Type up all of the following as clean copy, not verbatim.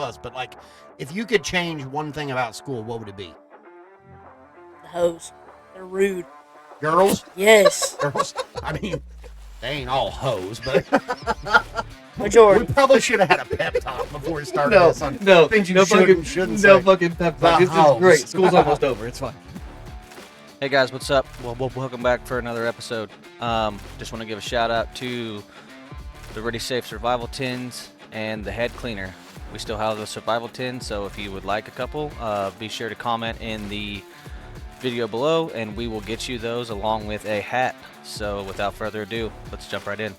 was, but like, if you could change one thing about school, what would it be? The hoes. They're rude. Girls? Yes. Girls? I mean, they ain't all hoes, but we Majority. probably should have had a pep talk before we started No, this on no, things you no should fucking, and shouldn't no say. fucking pep talk. The This hoes. is great. School's almost over. It's fine. Hey guys, what's up? Well, welcome back for another episode. Just want to give a shout out to the Ready Safe Survival Tins and the Head Cleaner. We still have the survival tins, so if you would like a couple, be sure to comment in the video below and we will get you those along with a hat. So without further ado, let's jump right in.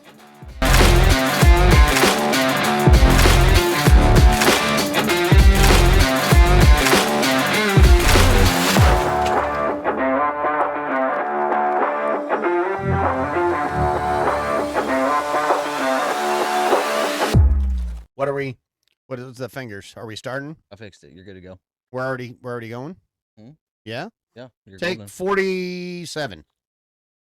What is the fingers? Are we starting? I fixed it. You're good to go. We're already going? Hmm? Yeah? Yeah. You're Take golden. 47.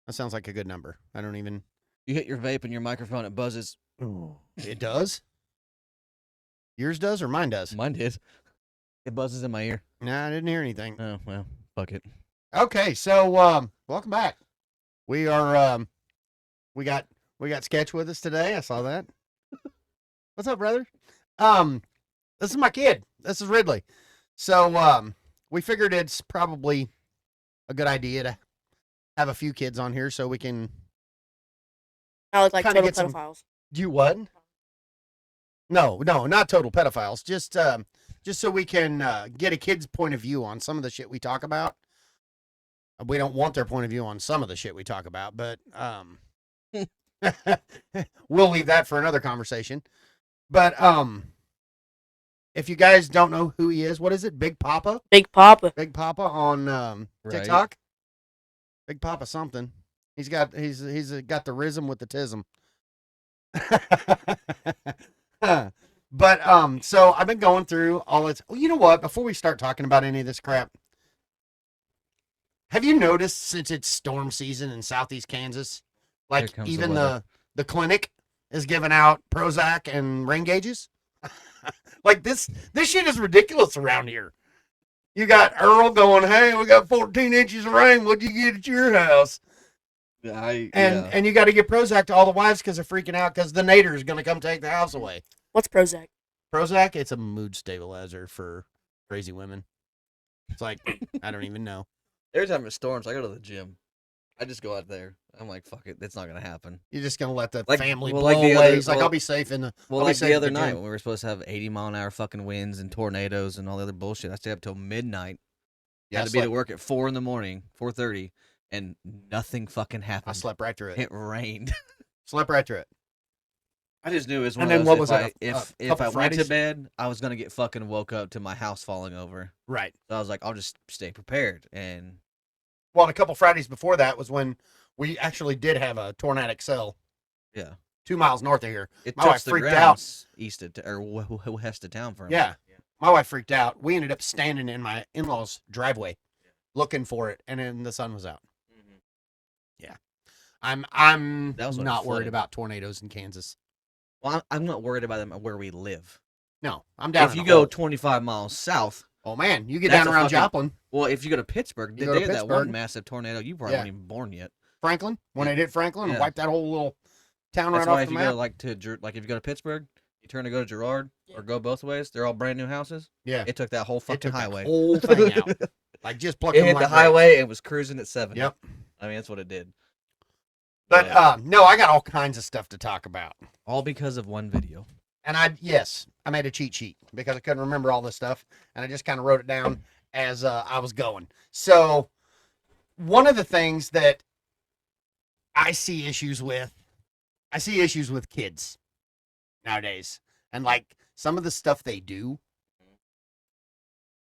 That sounds like a good number. I don't even... You hit your vape and your microphone, it buzzes. It does? Yours does or mine does? Mine did. It buzzes in my ear. Nah, I didn't hear anything. Oh, well, fuck it. Okay, so welcome back. We are we got Sketch with us today. I saw that. What's up, brother? This is my kid. This is Ridley. So we figured it's probably a good idea to have a few kids on here so we can I look like Kinda total get some- pedophiles. do what? No, not total pedophiles. Just so we can get a kid's point of view on some of the shit we talk about. We don't want their point of view on some of the shit we talk about, but we'll leave that for another conversation. But if you guys don't know who he is, what is it? Big Papa? Big Papa. Big Papa on Right. TikTok? Big Papa something. He's got got the rhythm with the tism. But so I've been going through all this. Well, you know what? Before we start talking about any of this crap, have you noticed since it's storm season in southeast Kansas, Here like comes the even weather. the clinic is giving out Prozac and rain gauges? Like this shit is ridiculous around here. You got Earl going, "Hey, we got 14 inches of rain. What'd you get at your house?" And you got to give Prozac to all the wives because they're freaking out because the nader is going to come take the house away. What's Prozac? Prozac, it's a mood stabilizer for crazy women. It's like, I don't even know. Every time it storms, I go to the gym. I just go out there. I'm like, fuck it. It's not going to happen. You're just going to let the Like- family well, blow like the away. other- He's like, well- I'll be safe in the... Well, I'll be like safe the at other the night gym. when we were supposed to have 80-mile-an-hour fucking winds and tornadoes and all the other bullshit, I stayed up till midnight. Yeah, Had to be to work at 4 in the morning, 4:30, and nothing fucking I happened. slept right through it. It rained. Slept right through it. I just knew it was one And of then those. what was if that, I, if couple I went to Fridays? bed, I was gonna get fucking woke up to my house falling over. Right. So I was like, I'll just stay prepared. And Well, and a couple Fridays before that was when we actually did have a tornadic cell yeah, 2 miles north of here. it My wife touched the freaked grounds east of or west of town for him. Yeah. My wife freaked out. We ended up standing in my in-laws' driveway looking for it, and then the sun was out. I'm That was when it not worried flooded. about tornadoes in Kansas. Well, I'm not worried about them where we live. No, I'm down. If in you a go hole. 25 miles south, Oh man, you get That's down a around fucking- Joplin, well, if you go to Pittsburgh, You they go to had that Pittsburgh. one massive tornado. You probably Yeah. weren't even born yet. Franklin, when they did Franklin and Yeah. wiped that whole little town That's right why off if the you map. go like if you go to Pittsburgh, you turn to go to Girard or go both ways. They're all brand new houses. Yeah, It took that whole it fucking took highway. that whole thing out. Like just plucking It hit like the grapes. highway and was cruising at 70. Yep. I mean, that's what it did. But no, I got all kinds of stuff to talk about. All because of one video. And I made a cheat sheet because I couldn't remember all this stuff, and I just kind of wrote it down as I was going. So one of the things that I see issues with kids nowadays, and like some of the stuff they do.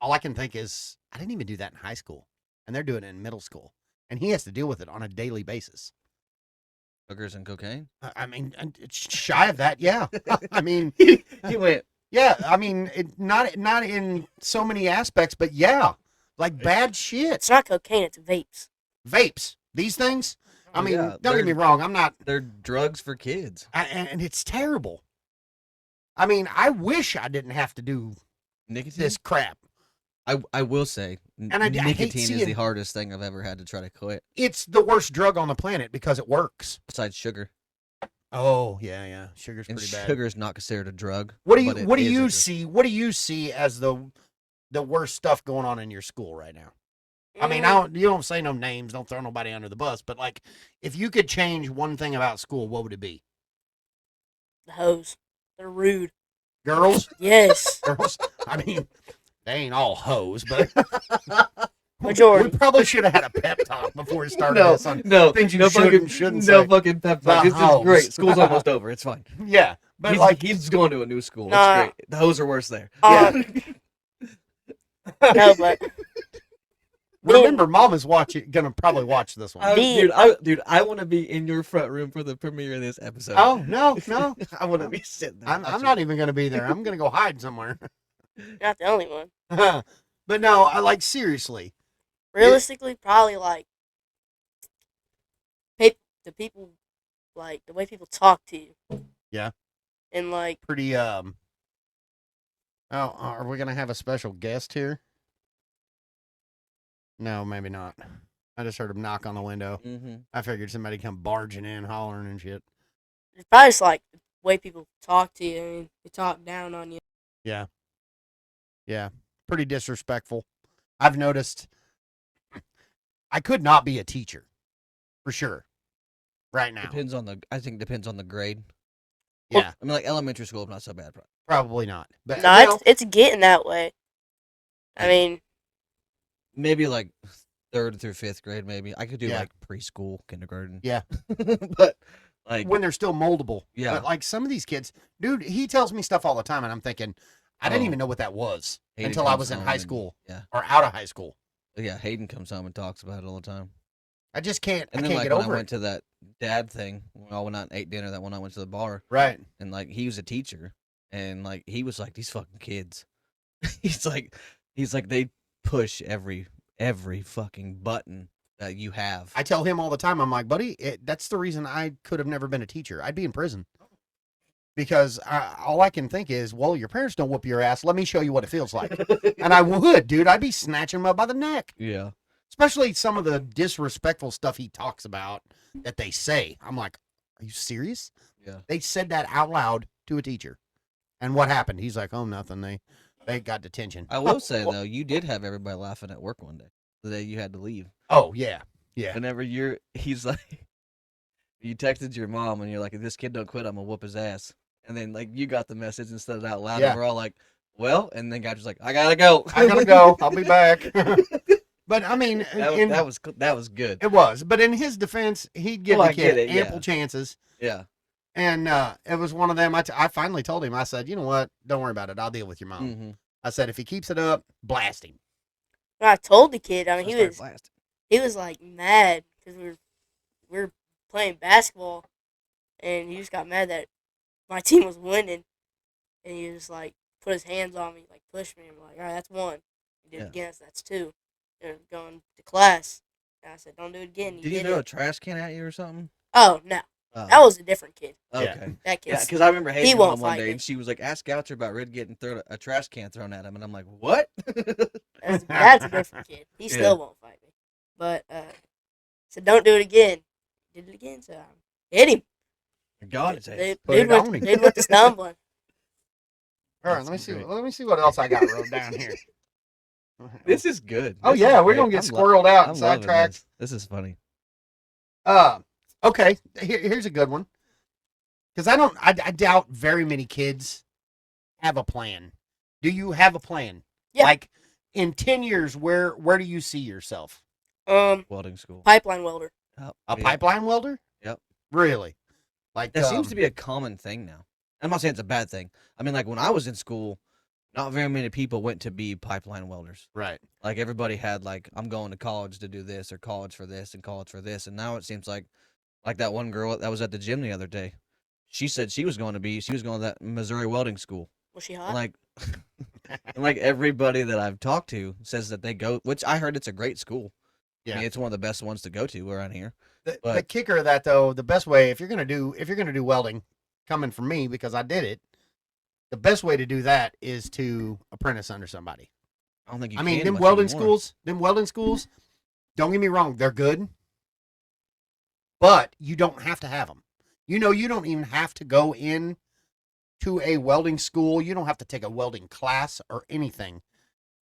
All I can think is I didn't even do that in high school, and they're doing it in middle school, and he has to deal with it on a daily basis. Hookers and cocaine. I mean, it's shy of that, yeah. I mean, He went. yeah. I mean, not in so many aspects, but yeah, like bad shit. It's not cocaine, it's vapes. Vapes, these things. I Oh, mean, yeah, don't get me wrong. I'm not, They're drugs for kids. and it's terrible. I mean, I wish I didn't have to do Nicotine. this crap. I will say, And I hate nicotine is the seeing- hardest thing I've ever had to try to quit, It's the worst drug on the planet because it works. besides sugar. Oh yeah, sugar's And pretty bad. sugar is not considered a drug. What do but you it What do is a you drug. see? What do you see as the worst stuff going on in your school right now? I mean, you don't say no names, don't throw nobody under the bus, but like, if you could change one thing about school, what would it be? The hoes. They're rude. Girls, Yes. girls. I mean, they ain't all hoes, but Majority. we probably should have had a pep talk before we started No, this. On, no, things you no should fucking, and shouldn't no say. fucking pep The talk. It's hoes. just great. School's almost over. It's fine. yeah, but He's, like, he's going to a new school. Nah. It's great. The hoes are worse there. No, but remember, Mom is gonna probably watch this one. Dude, I want to be in your front room for the premiere of this episode. Oh no, I want to be sitting there. I'm watching. not even gonna be there. I'm gonna go hide somewhere. not the only one. But no, I like seriously. Realistically, probably like the people, like the way people talk to you. Yeah. And like, Pretty Oh, are we gonna have a special guest here? No, maybe not. I just heard him knock on the window. Mhm. I figured somebody come barging in, hollering and shit. it's probably just like the way people talk to you. I mean, they talk down on you. Yeah. Yeah. Pretty disrespectful. I've noticed I could not be a teacher. For sure. Right now. I think depends on the grade. Yeah. I mean, like elementary school, not so bad. Probably not. But No, well, it's getting that way. I mean, Maybe like 3rd through 5th grade. Maybe I could do Yeah. like preschool, kindergarten. Yeah. But like, when they're still moldable. Yeah. But like some of these kids, dude, he tells me stuff all the time and I'm thinking, I didn't Oh. even know what that was Hayden until I comes was in home high and- school Yeah, or out of high school. yeah. Hayden comes home and talks about it all the time. I just can't And I then can't like get when I over went it. to that dad thing, when I went out and ate dinner, that one I went to the bar, Right. and like he was a teacher, and like he was like, these fucking kids. he's like they push every fucking button that you have. I tell him all the time, I'm like, buddy, that's the reason I could have never been a teacher. I'd be in prison. Because all I can think is, well, your parents don't whoop your ass. Let me show you what it feels like. And I would, dude. I'd be snatching them up by the neck. Yeah. Especially some of the disrespectful stuff he talks about that they say. I'm like, are you serious? Yeah. They said that out loud to a teacher. And what happened? He's like, oh, nothing. They got detention. I will say though, you did have everybody laughing at work one day, the day you had to leave. Oh, yeah. Yeah. Whenever he's like, you texted your mom and you're like, if this kid don't quit, I'm gonna whoop his ass. And then like you got the message and said it out loud, Yeah. and we're all like, well, and then God was like, I gotta go. I gotta go. I'll be back. But I mean, that was good. it was. But in his defense, he'd give Well, the I get kid it, yeah. ample chances. Yeah. And it was one of them. I finally told him, I said, you know what? Don't worry about it. I'll deal with your mom. Mm-hmm. I said, if he keeps it up, blast him. when I told the kid, I mean, he was like mad because we were playing basketball, and he just got mad that my team was winning, and he just like put his hands on me, like pushed me. I'm like, all right, that's one. He did Yeah. it again, so that's two. And going to class, and I said, don't do it again. He Did he did throw a it. trash can at you or something? Oh no, Oh, that was a different kid. okay. That kid. Yeah, because I remember Hayden won't home one fight day me. and she was like, ask Goucher about Red getting a trash can thrown at him. And I'm like, what? That's a different kid. He Yeah. still won't fight me. But so don't do it again. Did it again, so I hit him. God, it's Dude, Put it on him. dude went to stumbling. All right, That's let me see. great. Let me see what else I got wrote down here. This is good. Oh This yeah, is we're great. gonna get I'm lo- squirreled out I'm and loving sidetracked. This is funny. Okay. Here's a good one. Because I doubt very many kids have a plan. Do you have a plan? Yeah. Like in 10 years, where do you see yourself? Welding school. Pipeline welder. Oh, A yeah. pipeline welder? Yep. Really? Like That seems to be a common thing now. I'm not saying it's a bad thing. I mean, like when I was in school, not very many people went to be pipeline welders. right. Like everybody had like, I'm going to college to do this, or college for this, and college for this. And now it seems like that one girl that was at the gym the other day, she said she was going to that Missouri welding school. Was she And hot? like, and like everybody that I've talked to says that they go, which I heard it's a great school. I Yeah. mean, it's one of the best ones to go to around here. The But- kicker of that though, the best way if you're gonna do welding, coming from me because I did it, the best way to do that is to apprentice under somebody. I don't think you I mean, can them much welding anymore. schools, don't get me wrong, they're good, but you don't have to have them. You know, you don't even have to go in to a welding school. You don't have to take a welding class or anything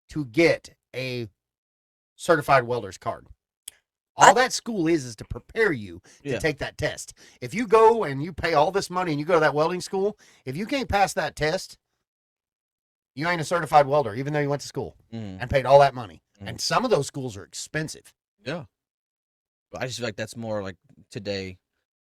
to get a certified welder's card. All that school is to prepare you to Yeah. take that test. If you go and you pay all this money and you go to that welding school, if you can't pass that test, you ain't a certified welder, even though you went to school Mhm. and paid all that money. Mhm. And some of those schools are expensive. Yeah. But I just feel like that's more like today.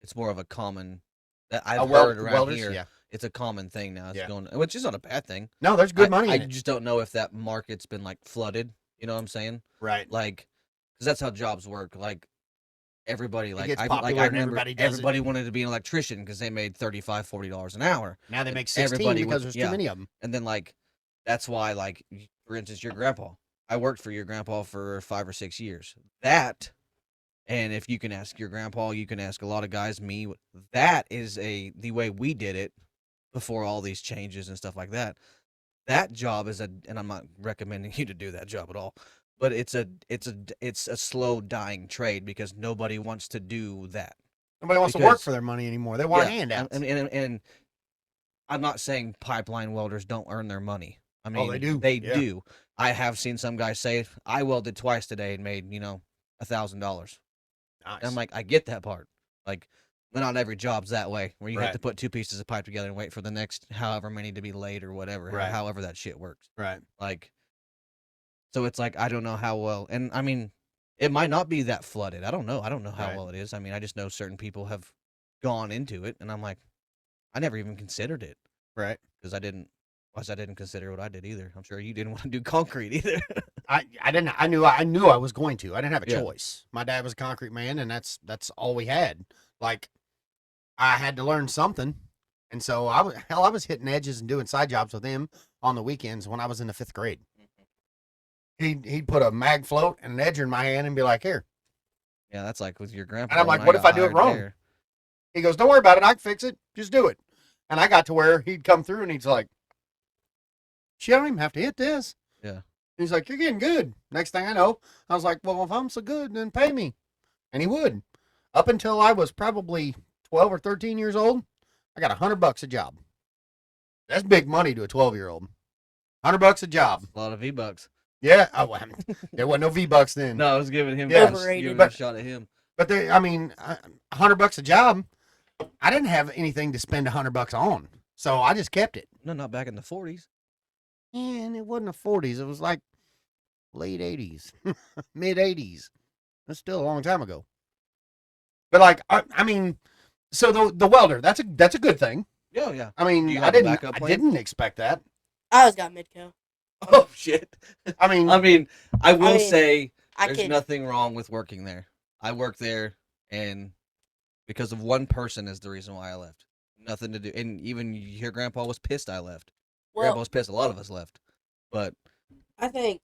It's more of a common that I've heard around welders, here. yeah. It's a common thing now. It's Yeah. going, which is not a bad thing. No, there's good I, money I in it. just don't know if that market's been like flooded. You know what I'm saying? Right. Like, because that's how jobs work. Like everybody, like gets I popular and remember everybody does it. everybody wanted to be an electrician because they made $35-$40 an hour, Now they and make 16 everybody because was- there's yeah. too many of them. and then like that's why like for instance your grandpa. I worked for your grandpa for 5 or 6 years. That, and if you can ask your grandpa, you can ask a lot of guys. Me, that is the way we did it before all these changes and stuff like that. That job is and I'm not recommending you to do that job at all, but it's a slow dying trade because nobody wants to do that. Nobody wants to work Because- for their money anymore. They want Yeah, handouts. and I'm not saying pipeline welders don't earn their money. I mean, Oh, they do. They Yeah. do. I have seen some guys say, I welded twice today and made, $1,000. Nice. And I'm like, I get that part. Like, but not every job's that way, where you have Right. to put two pieces of pipe together and wait for the next however many to be laid or whatever, Right. however that shit works. right. Like, so it's like, I don't know how well, and I mean, it might not be that flooded. I don't know. I don't know how Right. well it is. I mean, I just know certain people have gone into it, and I'm like, I never even considered it Right. because I didn't consider what I did either. I'm sure you didn't want to do concrete either. I didn't. I knew I was going to. I didn't have a Yeah. choice. My dad was a concrete man, and that's all we had. Like, I had to learn something, and so I was hitting edges and doing side jobs with him on the weekends when I was in the 5th grade. He'd put a mag float and an edger in my hand and be like, "Here." Yeah, that's like with your grandpa. And I'm when like, "What if got I do it hired wrong?" there. He goes, "Don't worry about it. I can fix it. Just do it." And I got to where he'd come through and he's like, "Shit, I don't even have to hit this." Yeah. He's like, "You're getting good." Next thing I know, I was like, "Well, if I'm so good, then pay me." And he would. Up until I was probably 12 or 13 years old, I got $100 a job. That's big money to a 12-year-old. $100 a job. A lot of V-Bucks. Yeah. Oh, well, there wasn't no V-Bucks then. No, I was giving him Yeah. Overrated. giving But- a shot at him. But I mean, $100 a job. I didn't have anything to spend $100 on, so I just kept it. No, not back in the 40s. And it wasn't the 40s. It was like late 80s, mid 80s. That's still a long time ago. But like, I mean, so the welder, that's a good thing. Yeah, yeah. I mean, You I got a didn't backup I plan? didn't expect that. I always got Midco. Oh shit. I mean, I mean, I will mean, say I there's can. nothing wrong with working there. I worked there, and because of one person is the reason why I left. Nothing to do, and even your grandpa was pissed I left. Grandpa Well, was pissed. A lot of us left, but I think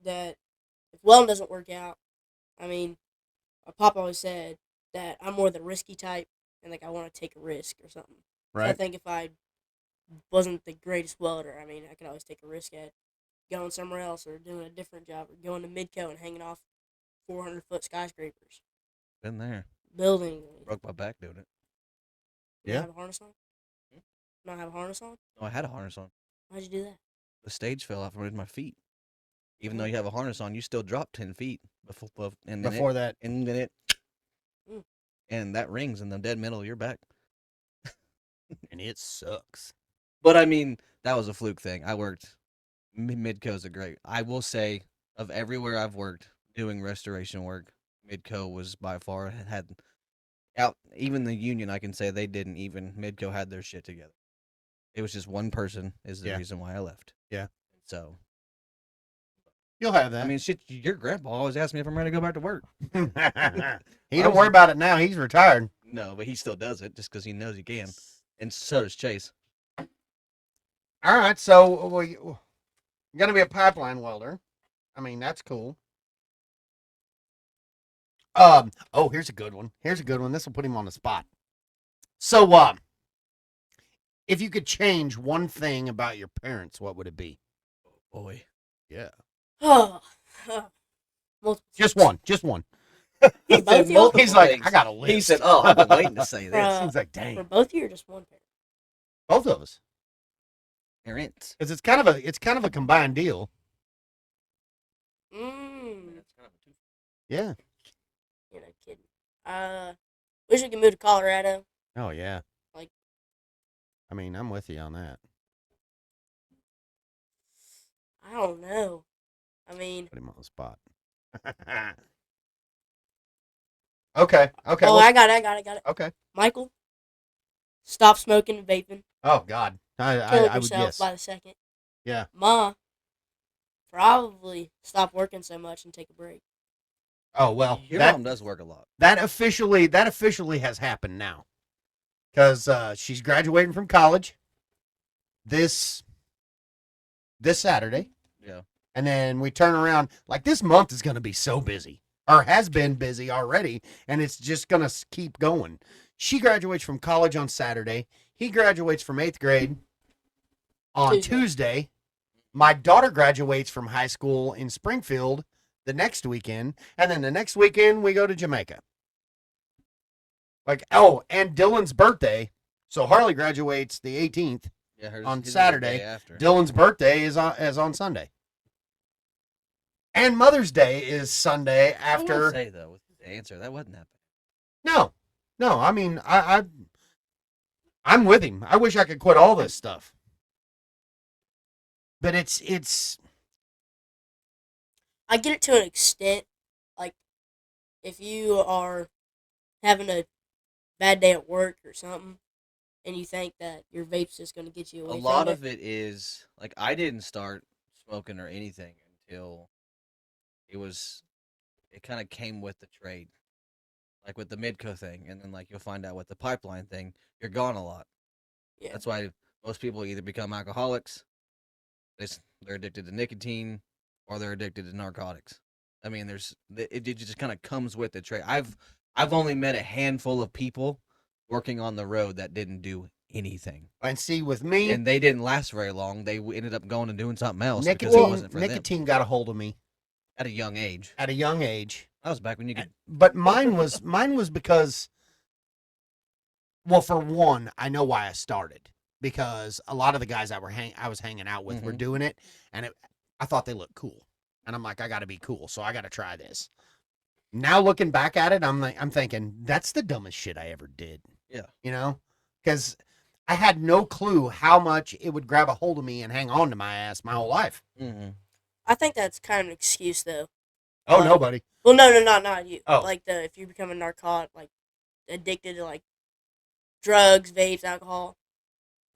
that if welding doesn't work out, I mean, my pop always said that I'm more the risky type, and like I want to take a risk or something. So I think if I wasn't the greatest welder, I mean, I could always take a risk at going somewhere else or doing a different job or going to Midco and hanging off 400-foot skyscrapers, been there. building. Broke my back doing it. You Yeah. Not have a harness on? Not have a harness on? Oh, I had a harness on. Why'd you do that? The stage fell off underneath my feet. Even though you have a harness on, you still drop 10 feet before, and then before that, and then it, Mm. and that rings in the dead middle of your back. and it sucks. But I mean, that was a fluke thing. I worked. Midco's a great. I will say, of everywhere I've worked doing restoration work, Midco was by far had out. Even the union, I can say they didn't even. Midco had their shit together. It was just one person is the Yeah. reason why I left. Yeah. So You'll have that. I mean, shit. Your grandpa always asked me if I'm ready to go back to work. he don't worry about it now. He's retired. No, but he still does it just because he knows he can. And so does Chase. All right, so you're gonna be a pipeline welder. I mean, that's cool. Oh, here's a good one. This will put him on the spot. So, If you could change one thing about your parents, what would it be? Boy. Yeah. Oh, multiple Just things. one. Just one. For both of y'all? He's like, I got a list. He said, "Oh, I've been waiting to say this." Bruh. He's like, For dang. both of you or just one parent? Both of us. Parents. Because it's kind of a combined deal. Yeah. You're not kidding. Wish we could move to Colorado. Oh yeah. Like- I mean, I'm with you on that. I don't know. I mean, Put him on the spot. Okay. Okay. oh, well- I got it. okay. Michael, stop smoking and vaping. Oh God. Kill I would yourself guess. by the second. Yeah. Ma, probably stop working so much and take a break. Oh well. Your that mom does work a lot. that officially has happened now. Because she's graduating from college this Saturday. Yeah. And then we turn around, like this month is going to be so busy, or has been busy already, and it's just going to keep going. She graduates from college on Saturday. He graduates from 8th grade on Tuesday. My daughter graduates from high school in Springfield the next weekend, and then the next weekend we go to Jamaica. Like, oh, and Dylan's birthday. So Harley graduates the 18th. Yeah, hers, On his is the Saturday, day after. Dylan's birthday is on Sunday. And Mother's Day is Sunday I will after. say though, with the answer, that wasn't that No. I mean, I'm with him. I wish I could quit all this stuff. But it's I get it to an extent. Like, if you are having a bad day at work or something, and you think that your vape's just going to get you bad. away A lot from of it is like I didn't start smoking or anything until it kind of came with the trade, like with the Midco thing, and then like you'll find out with the pipeline thing, you're gone a lot. Yeah. That's why most people either become alcoholics, they're addicted to nicotine, or they're addicted to narcotics. I mean, it just kind of comes with the trade. I've only met a handful of people working on the road that didn't do anything, and see with me, and they didn't last very long. They ended up going and doing something else because it wasn't for them nicotine got a hold of me at a young age. at a young age. That was back when you could. But mine was because, well, for one, I know why I started, because a lot of the guys I was hanging out with were Mhm. doing it, and I thought they looked cool, and I'm like, I got to be cool, so I got to try this. Now looking back at it, I'm thinking that's the dumbest shit I ever did. Yeah. Because I had no clue how much it would grab a hold of me and hang on to my ass my whole life. Mm-hmm. I think that's kind of an excuse, though. Oh, Like- nobody. Well, no, not you. Oh. Like, if you become a narcotic, like, addicted to, like, drugs, vapes, alcohol.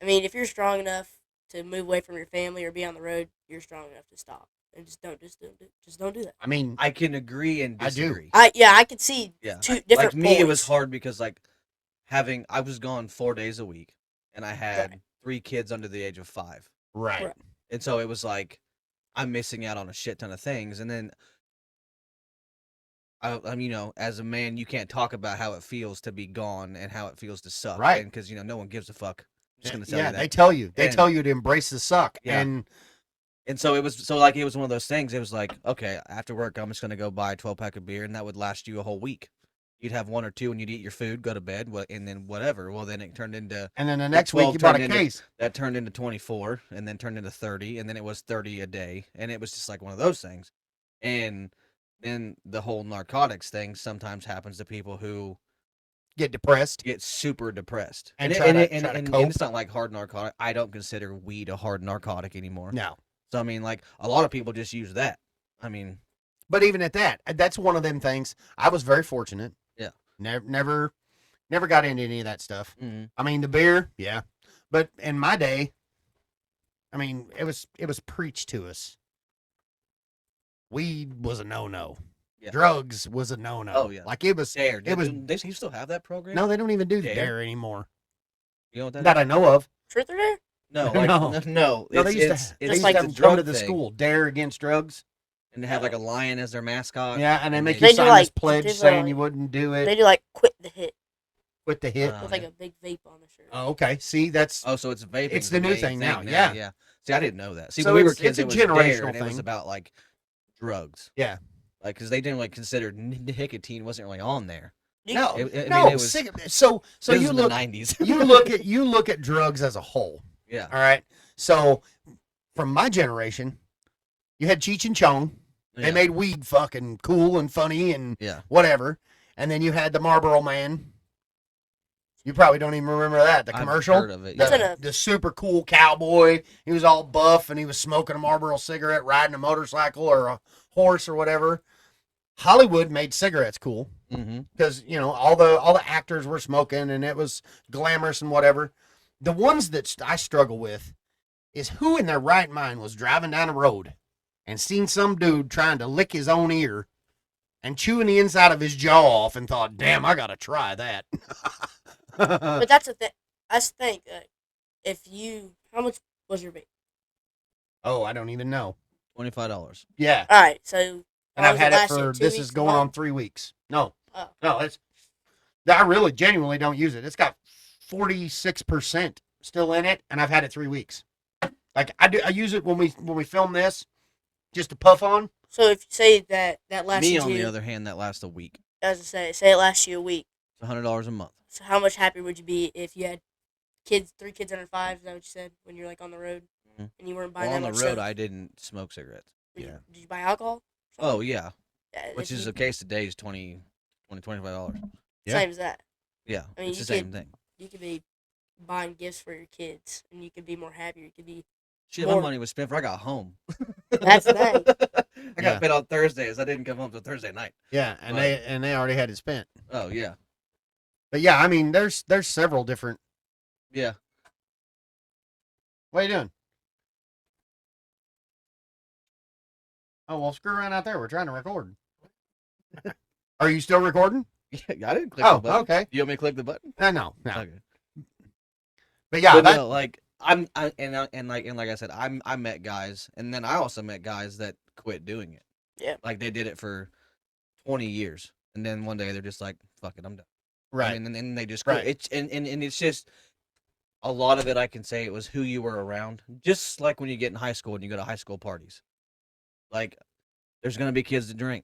I mean, if you're strong enough to move away from your family or be on the road, you're strong enough to stop. And just don't do that. I mean, I can agree and I do. disagree. I could see Yeah. two different Like me, it was points. hard because like I was gone 4 days a week, and I had Right. 3 kids under the age of 5, right. Right. and so it was like I'm missing out on a shit ton of things. And then I'm as a man, you can't talk about how it feels to be gone and how it feels to suck, Right. Because no one gives a fuck. I'm just gonna tell Yeah, you that. they tell you. They And- tell you to embrace the suck. Yeah. And So it was one of those things. It was like, okay, after work, I'm just gonna go buy a 12-pack of beer, and that would last you a whole week. You'd have 1 or 2, and you'd eat your food, go to bed, and then whatever. Well, then it turned into then the next week 12 you bought a turned into- case. that turned into 24, and then turned into 30, and then it was 30 a day, and it was just like one of those things. And then the whole narcotics thing sometimes happens to people who Get depressed. get super depressed, And it- try to and cope. it's not like hard narcotic. I don't consider weed a hard narcotic anymore. No. So I mean, like a lot of people just use that. I mean, But even at that, that's one of them things. I was very fortunate. Yeah. Never got into any of that stuff. mhm. I mean, the beer, yeah. But in my day, I mean, it was preached to us. Weed was a no-no. Yeah. Drugs was a no-no. Oh, yeah. Like it was. Dare. It was. They still have that program? No, they don't even do the Dare? dare anymore. You know what that? That I know of. Truth or dare? No, No. like, no. No, they used it's to. They it's used like to the have them come to drug the thing, school. Dare against drugs. and they have like a lion as their mascot. Yeah, and they and make they you do sign like- this pledge they do saying like- you wouldn't do it. They do like quit the hit. with the hit. with like a big vape on the shirt. Oh, okay. See, that's Oh, so it's vaping. It's the new main thing now, yeah. Yeah. See, I didn't know that. See, So when we were it's kids, a it was generational Dare, and it was thing. about like drugs. Yeah. Like, because they didn't like consider nicotine wasn't really on there. no, I no. mean, it was- so This you was in look the 90s. you look at drugs as a whole. Yeah. All right. So from my generation, you had Cheech and Chong. They Yeah. made weed fucking cool and funny and Yeah. whatever. And then you had the Marlboro Man. You probably don't even remember that. The I've commercial. heard of it. That's Yeah. in a- The super cool cowboy. He was all buff and he was smoking a Marlboro cigarette, riding a motorcycle or a horse or whatever. Hollywood made cigarettes cool Mm-hmm. because all the actors were smoking and it was glamorous and whatever. The ones that I struggle with is who in their right mind was driving down a road and seen some dude trying to lick his own ear and chewing the inside of his jaw off and thought, "Damn, I gotta try that." But that's the thing. That's the thing. How much was your vape? Oh, I don't even know. $25. Yeah, All right, so and how I've was had it last for year? 2 this weeks, is a going on month? 3 weeks. No, Oh. no, I really genuinely don't use it. It's got 46% still in it, and I've had it 3 weeks. Like I use it when we film this, just to puff on. So if you say that lasted Me, on you, the other hand, that lasts a week. as I say it lasts you a week. It's $100 a month. So how much happier would you be if you had 3 kids under 5? Is that what you said when you're like on the road Mhm. and you weren't buying Well, on that the much road, stuff? I didn't smoke cigarettes. Did you buy alcohol? Oh, yeah. Yeah, Which if is you- a case today is $25. Yeah. same as that. Yeah. I mean, it's the you same thing. You could be buying gifts for your kids, and you could be more happier. You could be. Shit, more- my money was spent before I got home. That's the thing. I got Yeah. paid on Thursdays. I didn't come home till Thursday night. Yeah, and Right. they already had it spent. Oh, yeah. But yeah, I mean, there's several different. Yeah. What are you doing? Oh well, screw around out there. We're trying to record. Are you still recording? Yeah, I didn't click Oh, the button. okay. You want me to click the button? No. Okay. But yeah, But that, no, like like I said, I met guys, and then I also met guys that quit doing it. Yeah. Like they did it for 20 years, and then one day they're just like, "Fuck it, I'm done." right. I mean, and then they just quit. Right. It's and it's just a lot of it. I can say it was who you were around. Just like when you get in high school and you go to high school parties, like there's gonna be kids that drink.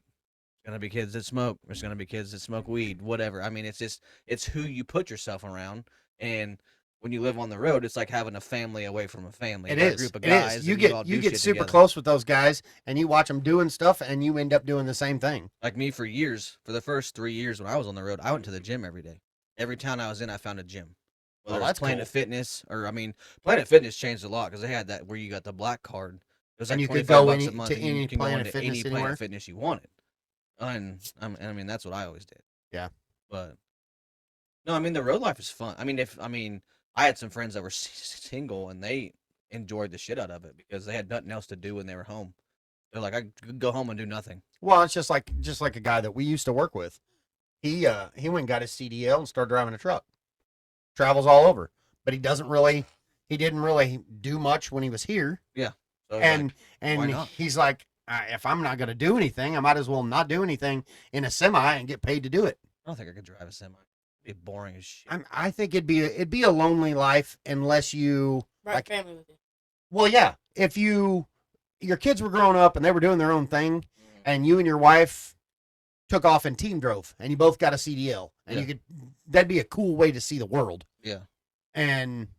There's gonna be kids that smoke. There's gonna be kids that smoke weed. Whatever. I mean, it's who you put yourself around. And when you live on the road, it's like having a family away from a family. It You got a is. group of It guys. is. You and all get you do get shit super together. close with those guys, and you watch them doing stuff, and you end up doing the same thing. Like me, for years, for the first 3 years when I was on the road, I went to the gym every day. Every town I was in, I found a gym. Whether Oh, it was that's Planet cool. Fitness, or I mean, Planet Fitness changed a lot because they had that where you got the black card. It was like And you could 25 go bucks any- a month, to and you any can go Planet into any Fitness anywhere? Planet Fitness you wanted. And I mean, that's what I always did. Yeah. But no, I mean, the road life is fun. I mean, I had some friends that were single and they enjoyed the shit out of it because they had nothing else to do when they were home. They're like, I could go home and do nothing. Well, it's just like a guy that we used to work with. He went and got his CDL and started driving a truck. Travels all over, but he didn't really do much when he was here. So it's And like, why and not? he's like, if I'm not going to do anything, I might as well not do anything in a semi and get paid to do it. I don't think I could drive a semi. It'd be boring as shit. I think it'd be a lonely life unless you Right, like. family with you. Well, yeah, if your kids were growing up and they were doing their own thing, and you and your wife took off and team drove, and you both got a CDL, and Yeah. that'd be a cool way to see the world Yeah. and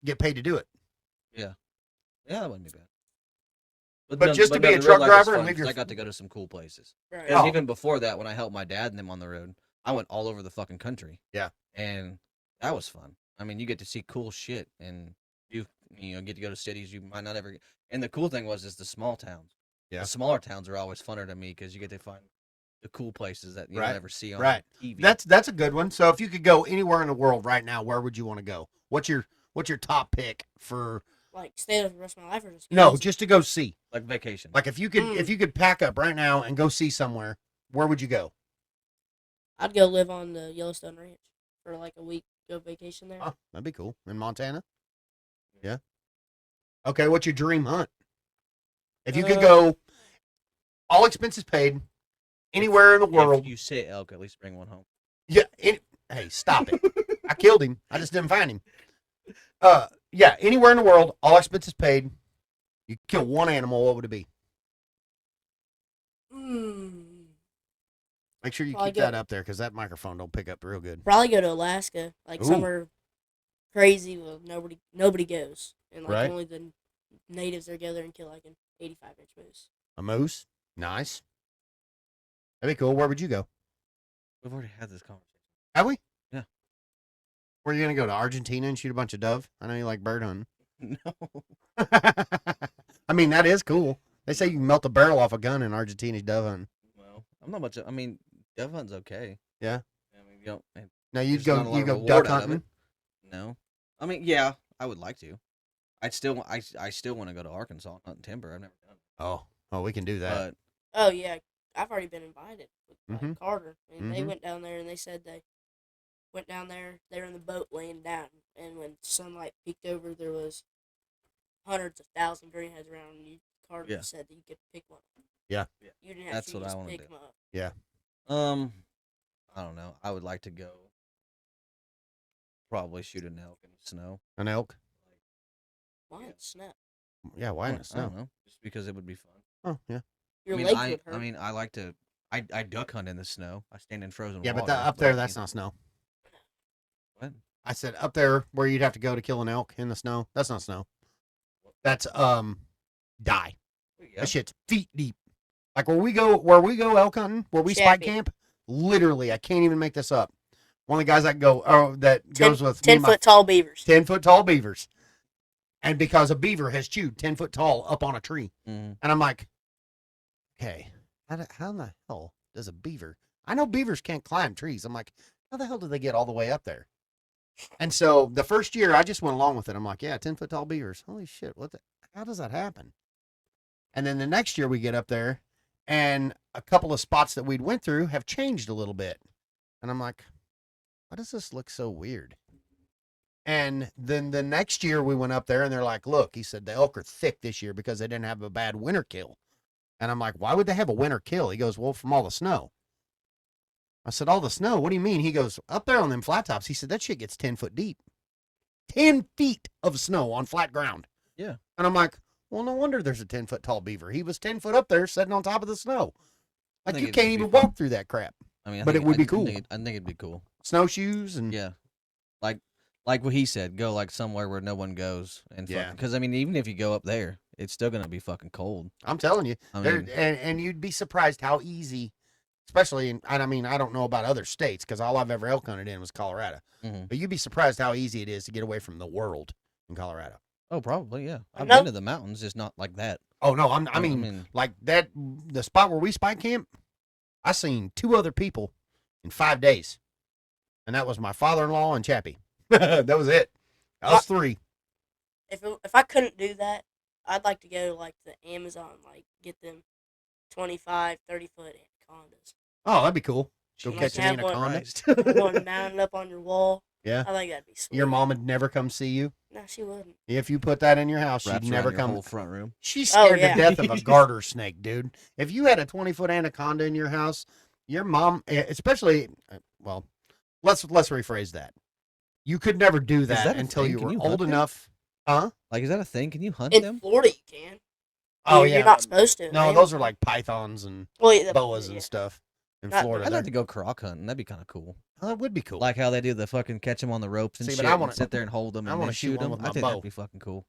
get paid to do it. Yeah, that wouldn't be bad. But just to be no, a the truck road life was driver and fun leave 'cause your- I got to go to some cool places. Right. And Oh. even before that, when I helped my dad and them on the road, I went all over the fucking country. Yeah. And that was fun. I mean, you get to see cool shit, and you get to go to cities you might not ever. And the cool thing is the small towns. Yeah. The smaller towns are always funner to me because you get to find the cool places that you Right. don't ever see on Right. TV. That's a good one. So if you could go anywhere in the world right now, where would you want to go? What's your top pick for? Like stay there for the rest of my life, or just No, just to go see. like vacation. Like if you could pack up right now and go see somewhere, where would you go? I'd go live on the Yellowstone Ranch for like a week, go vacation there. Oh, that'd be cool. In Montana? Yeah. Okay, what's your dream hunt? If you could go, all expenses paid, anywhere in the world. If you say elk, at least bring one home. Yeah, Hey, stop it. I killed him. I just didn't find him. Yeah, anywhere in the world, all expenses paid. You kill one animal, what would it be? Make sure you Probably keep that up there because that microphone don't pick up real good. Probably go to Alaska, like Ooh. somewhere crazy where nobody goes, and like Right. only the natives there go there and kill like an 85-inch moose. A moose? Nice. That'd be cool. Where would you go? We've already had this conversation. Have we? Yeah. Where are you going to go? To Argentina and shoot a bunch of dove? I know you like bird hunting. No. I mean, that is cool. They say you can melt a barrel off a gun in Argentina dove hunting. Well, I'm not much. I mean, dove hunting's okay. Yeah. I mean, you don't. Now you'd There's not a go lot you of go reward duck out of hunting. No. I mean, yeah, I would like to. I still want to go to Arkansas and hunt timber. I've never done it. Oh, we can do that. But Oh yeah, I've already been invited with Mhm. Carter, and they Mhm. went down there and they said they went down there. They were in the boat laying down, and when sunlight peeked over, there was hundreds of thousands green heads around. And Carter Yeah. said that you could pick one. Yeah. You didn't have That's to. You what I just wanna pick do. 'em up. I don't know. I would like to go. Probably shoot an elk in the snow. An elk? Why Yeah. in snow? Yeah, why in the I snow? don't know. Just because it would be fun. Oh, yeah. Your I mean, legs would hurt. I mean, I like to. I duck hunt in the snow. I stand in frozen Yeah, water. but up there, I that's mean, not snow. What? I said up there where you'd have to go to kill an elk in the snow. That's not snow. That's die. Yeah. That shit's feet deep. Like where we go elk hunting, where we spike Chappie. camp. Literally, I can't even make this up. One of the guys that goes with me and 10-foot tall beavers. 10-foot tall beavers, and because a beaver has chewed 10-foot tall up on a tree, Mhm. and I'm like, okay, how in the hell does a beaver? I know beavers can't climb trees. I'm like, how the hell do they get all the way up there? And so the first year, I just went along with it. I'm like, yeah, 10-foot tall beavers. Holy shit, how does that happen? And then the next year we get up there, and a couple of spots that we'd went through have changed a little bit. And I'm like, why does this look so weird? And then the next year we went up there, and they're like, look, he said, the elk are thick this year because they didn't have a bad winter kill. And I'm like, why would they have a winter kill? He goes, well, from all the snow. I said, all the snow? What do you mean? He goes, up there on them flat tops. He said, that shit gets 10 foot deep. 10 feet of snow on flat ground. Yeah. And I'm like, well, no wonder there's a 10-foot tall beaver. He was 10 foot up there sitting on top of the snow. I Like, think you it'd can't be even fun. walk through that crap. I mean, But it would be cool. I think it'd be cool. Snowshoes and Yeah. Like what he said, go like somewhere where no one goes and Yeah. because I mean, even if you go up there, it's still gonna be fucking cold. I'm telling you, I there mean, and you'd be surprised how easy, especially in, and I mean, I don't know about other states because all I've ever elk hunted in was Colorado. Mhm. But you'd be surprised how easy it is to get away from the world in Colorado. oh, probably, yeah. I've No. been to the mountains, just not like that. Oh no, I mean, like that, the spot where we spike camp, I seen 2 other people in 5 days, and that was my father-in-law and Chappie. That was it. Us 3. If I couldn't do that, I'd like to go to like the Amazon, like get them 25, 30-foot anacondas. Oh, that'd be cool. Go Like catch an have one- anaconda. One mounted up on your wall. Yeah. I think that'd be sweet. Your mom would never come see you. No, she wouldn't. If you put that in your house, she'd Wraps never around your come. whole front room. She's Oh, scared yeah. to death of a garter snake, dude. If you had a 20-foot anaconda in your house, your mom, especially, well, let's rephrase that. You could never do that, that a until thing? you Can were you old hunt them? enough. Huh? Like, is that a thing? Can you hunt In them? Florida, you can. Oh You're yeah. not supposed to. No, man. those are like pythons and well, yeah, boas yeah. and stuff in Not- Florida. I'd like They're- to go croc hunting. That'd be kind of cool. Oh, that would be cool. Like how they do the fucking catch them on the ropes and See, but shit, I and wanna- sit there and hold them I and wanna then shoot shoot one them. with I my think bow. that'd be fucking cool.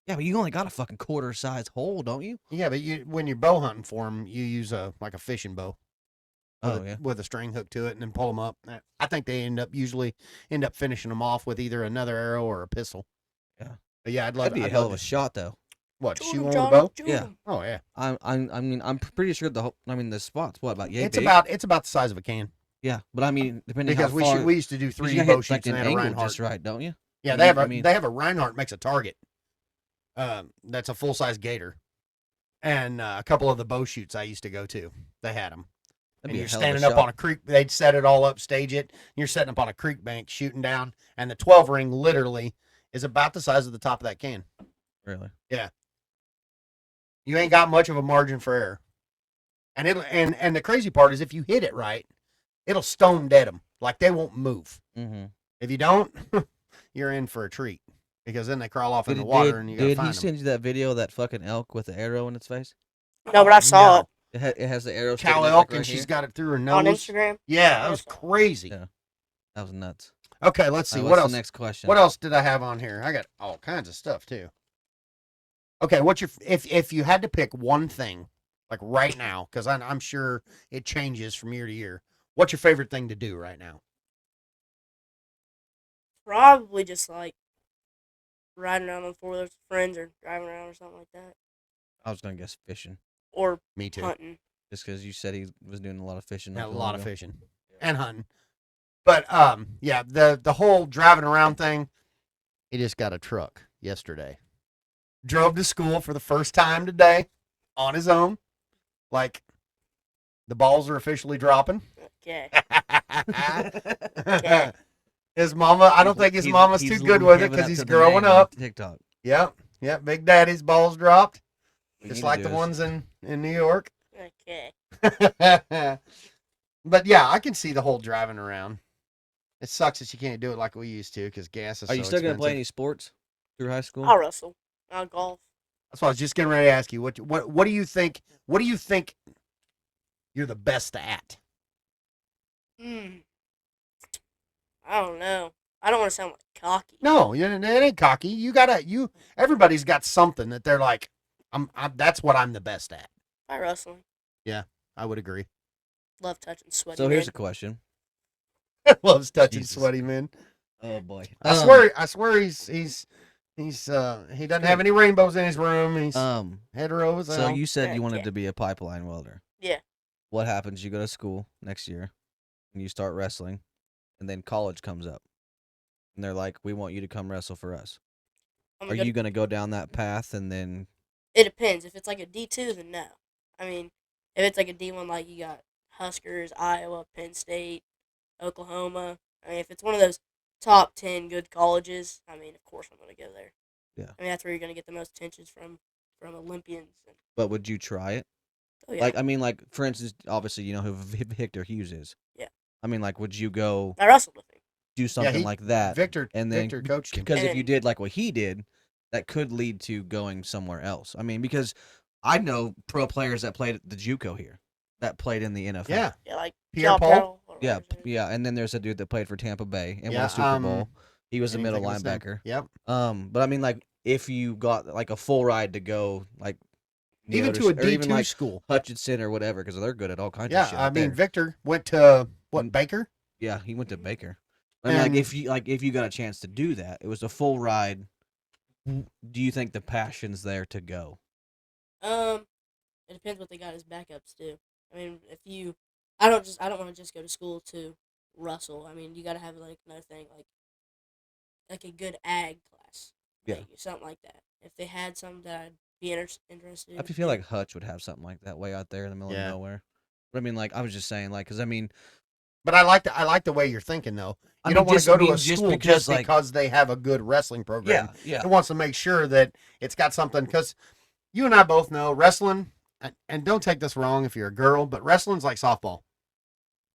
Yeah, but you only got a fucking quarter size hole, don't you? Yeah, but when you're bow hunting for them, you use a fishing bow. Oh yeah. With a string hook to it, and then pull them up. I think they usually end up finishing them off with either another arrow or a pistol. Yeah. But yeah, I'd love. That'd be a I'd hell love of a to- shot, though. What? Shoot Shoot 'em, one with a Johnny, bow? shoot Yeah. 'em. Oh yeah. I mean, I'm pretty sure the spot's what about yay It's big? about the size of a can. Yeah, but I mean, depending Because how far, we used to do 'cause 3 you gotta bow hit, shoots like, and an they had a angle Reinhardt. just right, don't you? Yeah, I they have mean- they have a Reinhardt makes a target. That's a full size gator, and a couple of the bow shoots I used to go to, they had them. That'd And be a you're hell standing of a up on shot. a creek. They'd set it all up, stage it. You're setting up on a creek bank, shooting down, and the 12 ring literally is about the size of the top of that can. Really? You ain't got much of a margin for error. And the crazy part is if you hit it right, it'll stone dead them. Like they won't move. Mm-hmm. If you don't, you're in for a treat because then they crawl off in the water and you gotta Did he find them. send you that video of that fucking elk with the arrow in its face? No, but I saw it It has the arrow sticking Cow out, elk, like, right and she's here. got it through her nose. on Instagram. Yeah, that I was saw it. crazy. Yeah. That was nuts. Okay, let's see. Alright, What what's else? the next question? What else did I have on here? I got all kinds of stuff too. Okay, what's your if you had to pick one thing, like right now, because I'm sure it changes from year to year. What's your favorite thing to do right now? Probably just like riding around on four wheelers with friends or driving around or something like that. I was gonna guess fishing, Or Me too. hunting. just because you said he was doing a lot of fishing. Yeah, not a too lot long of ago. fishing and hunting. But yeah, the whole driving around thing. He just got a truck yesterday. Drove to school for the first time today on his own. Like the balls are officially dropping. Okay. His mama, I don't think his mama's too good with it because he's growing up. TikTok. Yep. Big Daddy's balls dropped, What you just need to like do the is- ones in New York. Okay. But yeah, I can see the whole driving around. It sucks that you can't do it like we used to because gas is Are you so still gonna play expensive. any sports through high school? I'll wrestle. I'll golf. That's what I was just getting ready to ask you. What do you think? What do you think you're the best at? I don't know. I don't want to sound like cocky. No, it ain't cocky. Everybody's got something that they're like, that's what I'm the best at. I wrestling. I would agree. Love touching sweaty So here's men. a question. Loves touching Jesus. sweaty men. Oh boy. I swear he doesn't have any rainbows in his room. He's hetero as So hell. you said you Okay. wanted to be a pipeline welder. Yeah. What happens? You go to school next year, and you start wrestling, and then college comes up, and they're like, "We want you to come wrestle for us." I'm Are gonna- you gonna go down that path and then? It depends. If it's like a D2, then no. I mean, if it's like a D1, like you got Huskers, Iowa, Penn State, Oklahoma. I mean, if it's one of those top 10 good colleges, I mean, of course I'm going to go there. Yeah. I mean, that's where you're going to get the most attentions from Olympians. And, But would you try it? oh, yeah. Like, I mean, like for instance, obviously you know who Victor Hughes is. Yeah. I mean, like, would you go I wrestled with him. do something he- like that? Victor and then Victor coached him. Because if And- you did like what he did, that could lead to going somewhere else. I mean, because I know pro players that played at the JUCO here, that played in the NFL. Yeah, Yeah, like Pierre Cal Paul? Powell, or Yeah, whatever his name is. yeah, and then there's a dude that played for Tampa Bay and won Yeah, a Super Bowl. He was a Can't middle think of his name. linebacker. Yep. But I mean, like, if you got like a full ride to go, like, Even Neotis- to a or even D2 like school. Hutchinson or whatever, because they're good at all kinds of Yeah, shit. I out mean there. Victor went to what And- Baker? Yeah, he went to Baker. I mean, like And- if you got a chance to do that, it was a full ride. Do you think the passion's there to go? It depends what they got as backups too. I mean, I don't want to just go to school to wrestle. I mean, you got to have like another thing, like a good ag class, Yeah. like, something like that. If they had something that I'd be interested in. I feel like Hutch would have something like that way out there in the middle Yeah. of nowhere. But I mean, like, I was just saying, like, because I mean, But I like the way you're thinking though. I You mean, don't want just- to go I to a mean, just school because, just like- because they have a good wrestling program. yeah, It wants to make sure that it's got something because you and I both know wrestling, and don't take this wrong if you're a girl, but wrestling's like softball.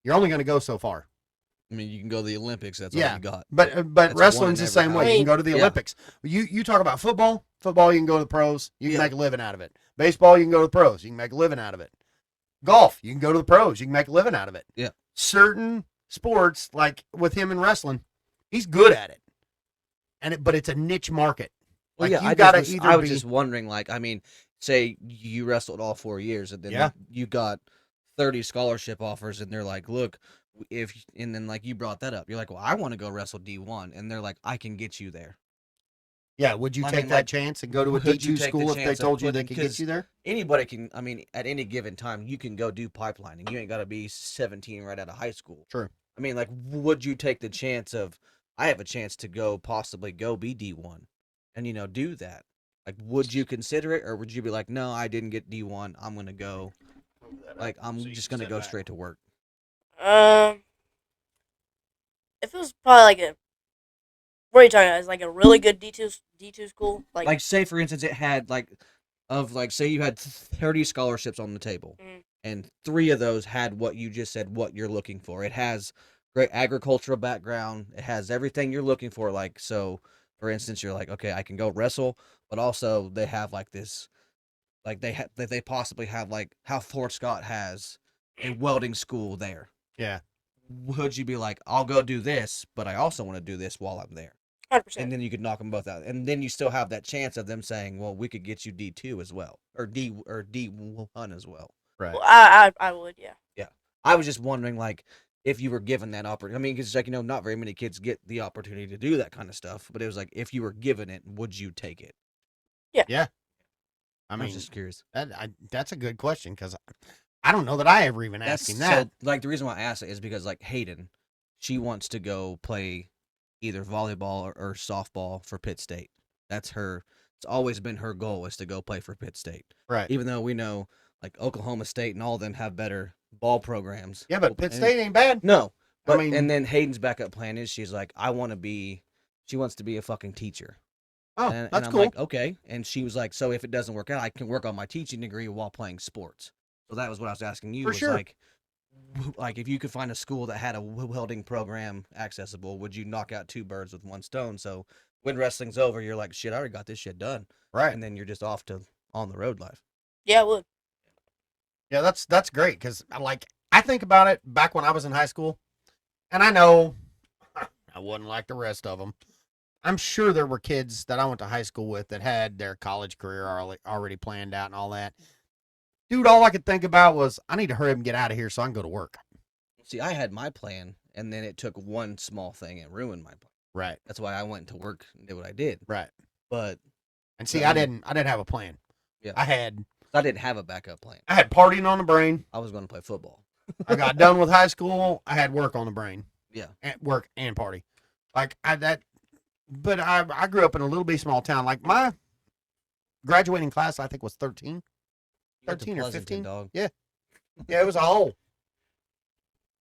You're only going to go so far. I mean, you can go to the Olympics. That's Yeah, all you got. But That's wrestling's one the and same never way. out. You can go to the Yeah. Olympics. You talk about football. Football, you can go to the pros. You can Yeah. make a living out of it. Baseball, you can go to the pros. You can make a living out of it. Golf, you can go to the pros. You can make a living out of it. Yeah. Certain sports, like with him in wrestling, he's good at it. But it's a niche market. Well, Like, yeah, you gotta I either was be- just wondering, like, I mean, say you wrestled all 4 years, and then Yeah. you got 30 scholarship offers, and they're like, look, and then like you brought that up, you're like, well, I want to go wrestle D1, and they're like, I can get you there. Yeah, would you I take mean, that like, chance and go to a would you D2 take the school if they chance of told you they putting- could get 'cause you there? Anybody can, I mean, at any given time, you can go do pipelining. You ain't got to be 17 right out of high school. True. I mean, like, would you take the chance of, I have a chance to possibly go be D1 and, do that? Like, would you consider it, or would you be like, no, I didn't get D1. I'm going to go, like, I'm just going to go straight to work. If it was probably like a, what are you talking about? Is like a really good D2 school, Like, say, for instance, it had, say you had 30 scholarships on the table, Mhm. and 3 of those had what you just said, what you're looking for. It has great agricultural background. It has everything you're looking for. Like, so for instance, you're like, okay, I can go wrestle, but also they have like this, like they possibly have like how Fort Scott has a welding school there. Yeah. Would you be like, I'll go do this, but I also want to do this while I'm there? 100%. And then you could knock them both out, and then you still have that chance of them saying, well, we could get you D2 as well, or D1 as well. Right. Well, I would, yeah. I was just wondering, like, if you were given that opportunity. I mean, because like, not very many kids get the opportunity to do that kind of stuff. But it was like, if you were given it, would you take it? I I mean, was just curious. that's a good question because I don't know that I ever even asked him that. So, like, the reason why I asked it is because, like, Hayden, she wants to go play either volleyball or softball for Pitt State. That's her. It's always been her goal is to go play for Pitt State. Right. Even though we know, like, Oklahoma State and all of them have better ball programs. Yeah, but Pitt And- State ain't bad. No, but mean- and then Hayden's backup plan is she's like, she wants to be a fucking teacher. Oh, and that's I'm cool. like, okay. And she was like, so if it doesn't work out, I can work on my teaching degree while playing sports. So that was what I was asking you. For was sure. like if you could find a school that had a welding program accessible, would you knock out two birds with one stone? So when wrestling's over, you're like, shit, I already got this shit done. Right. And then you're just off to on the road life. Yeah, I would. Yeah, that's great because like I think about it back when I was in high school, and I know I wasn't like the rest of them. I'm sure there were kids that I went to high school with that had their college career already planned out and all that. Dude, all I could think about was I need to hurry up and get out of here so I can go to work. See, I had my plan, and then it took one small thing and ruined my plan. Right, That's why I went to work and did what I did. right. But And see, Yeah, I didn't have a plan. Yeah. I had I didn't have a backup plan. partying on the brain. I was going to play football. I got done with high school. I had work on the brain. Yeah. At work and party. Like but I grew up in a little bitty small town. Like my graduating class, I think was 13. You went to 13 or Pleasanton, 15? dog. Yeah, it was a hole. It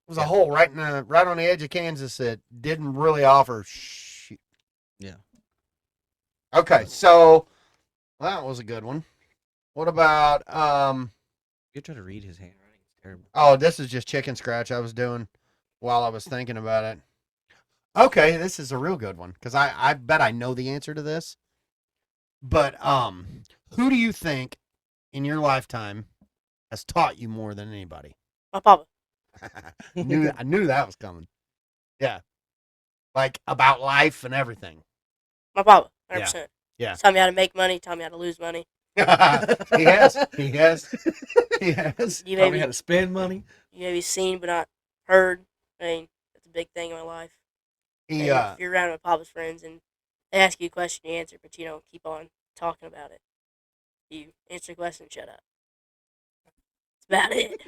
was a hole right on the edge of Kansas that didn't really offer shit. Yeah. Okay, so that was a good one. What about You try to read his handwriting. It's terrible. oh, this is just chicken scratch I was doing while I was thinking about it. Okay, this is a real good one because I bet I know the answer to this. But who do you think in your lifetime has taught you more than anybody? My papa. I knew that was coming. Yeah. Like about life and everything. My papa. 100%. Yeah. Yeah. Taught me how to make money. Taught me how to lose money. He has. He has. He has. You Taught may me how to spend money. you may be seen but not heard. I mean, that's a big thing in my life. He And if you're around with papa's friends and they ask you a question, you answer, but you don't keep on talking about it. You answer the question, shut up. That's about it.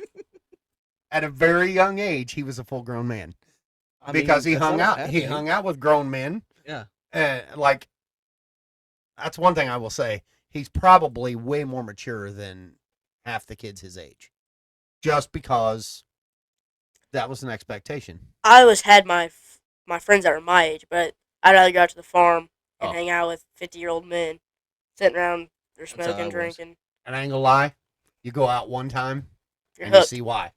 at a very young age, he was a full grown man. I mean, Because he that's hung all out it he had, hung out with grown men. Yeah. Like that's one thing I will say. He's probably way more mature than half the kids his age. Just because that was an expectation. I always had my friends that were my age, but I'd rather go out to the farm and Oh. hang out with 50-year-old men, sitting around, they're That's how I smoking, was. drinking. And I ain't gonna lie, you go out one time You're and you hooked. see why.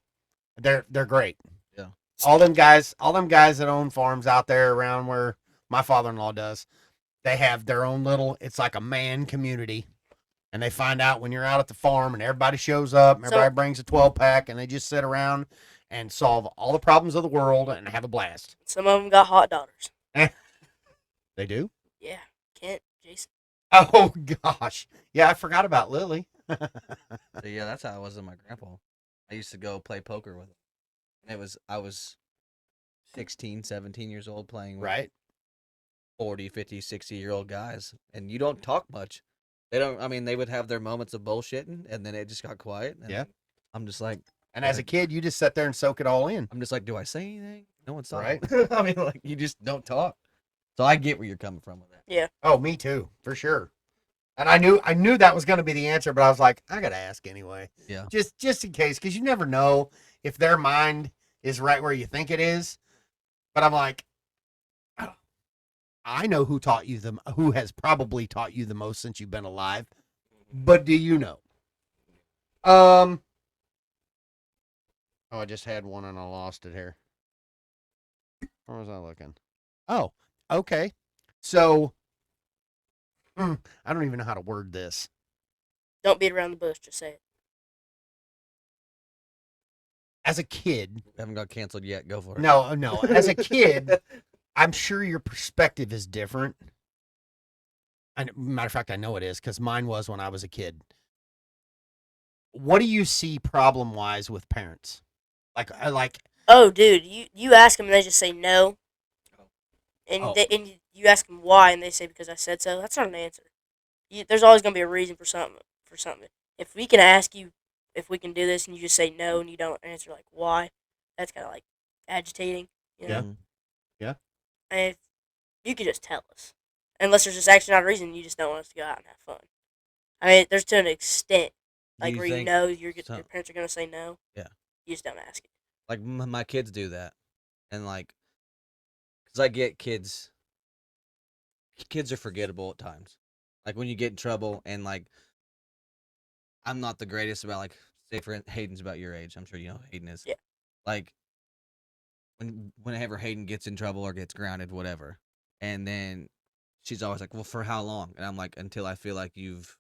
They're great. Yeah. All them guys that own farms out there around where my father-in-law does, they have their own little, it's like a man community. And they find out when you're out at the farm and everybody shows up, and So- everybody brings a 12-pack, and they just sit around and solve all the problems of the world and have a blast. Some of them got hot daughters. They do? Yeah, Kent, Jason. Oh, gosh. Yeah, I forgot about Lily. So, yeah, that's how I was with my grandpa. I used to go play poker with him. And I was 16, 17 years old playing with Right? 40, 50, 60-year-old guys. And you don't talk much. They would have their moments of bullshitting, and then it just got quiet. And Yeah. I'm just like, And as a kid, you just sit there and soak it all in. do I say anything? No one's Right. talking. I mean, like, you just don't talk. So I get where you're coming from with that. Oh, me too, for sure. And I knew that was going to be the answer, but I was like, I got to ask anyway. Yeah. Just in case, because you never know if their mind is right where you think it is. But I'm like, oh, I know who has probably taught you the most since you've been alive. But do you know? Oh, I just had one and I lost it here. Where was I looking? Oh, okay. So, I don't even know how to word this. Don't beat around the bush. Just say it. As a kid, Haven't got canceled yet. Go for it. no. As a kid, I'm sure your perspective is different. And matter of fact, I know it is because mine was when I was a kid. What do you see problem wise with parents? Like Oh, dude, you ask them and they just say no, and Oh. and you ask them why and they say because I said so. That's not an answer. There's always gonna be a reason for something. If we can ask you if we can do this and you just say no and you don't answer like why, that's kind of like agitating. You know? Yeah. Yeah. And if you could just tell us, unless there's just actually not a reason, you just don't want us to go out and have fun. I mean, there's to an extent, Do like you where you think know your some- parents are gonna say no. Yeah. You just don't ask it. Like my kids do that, and like, cause I get kids. Kids are forgettable at times. Like when you get in trouble, and like, I'm not the greatest about like, say for Hayden's about your age. I'm sure you know who Hayden is. Yeah. Like, whenever Hayden gets in trouble or gets grounded, whatever, and then she's always like, "Well, for how long?" And I'm like, "Until I feel like you've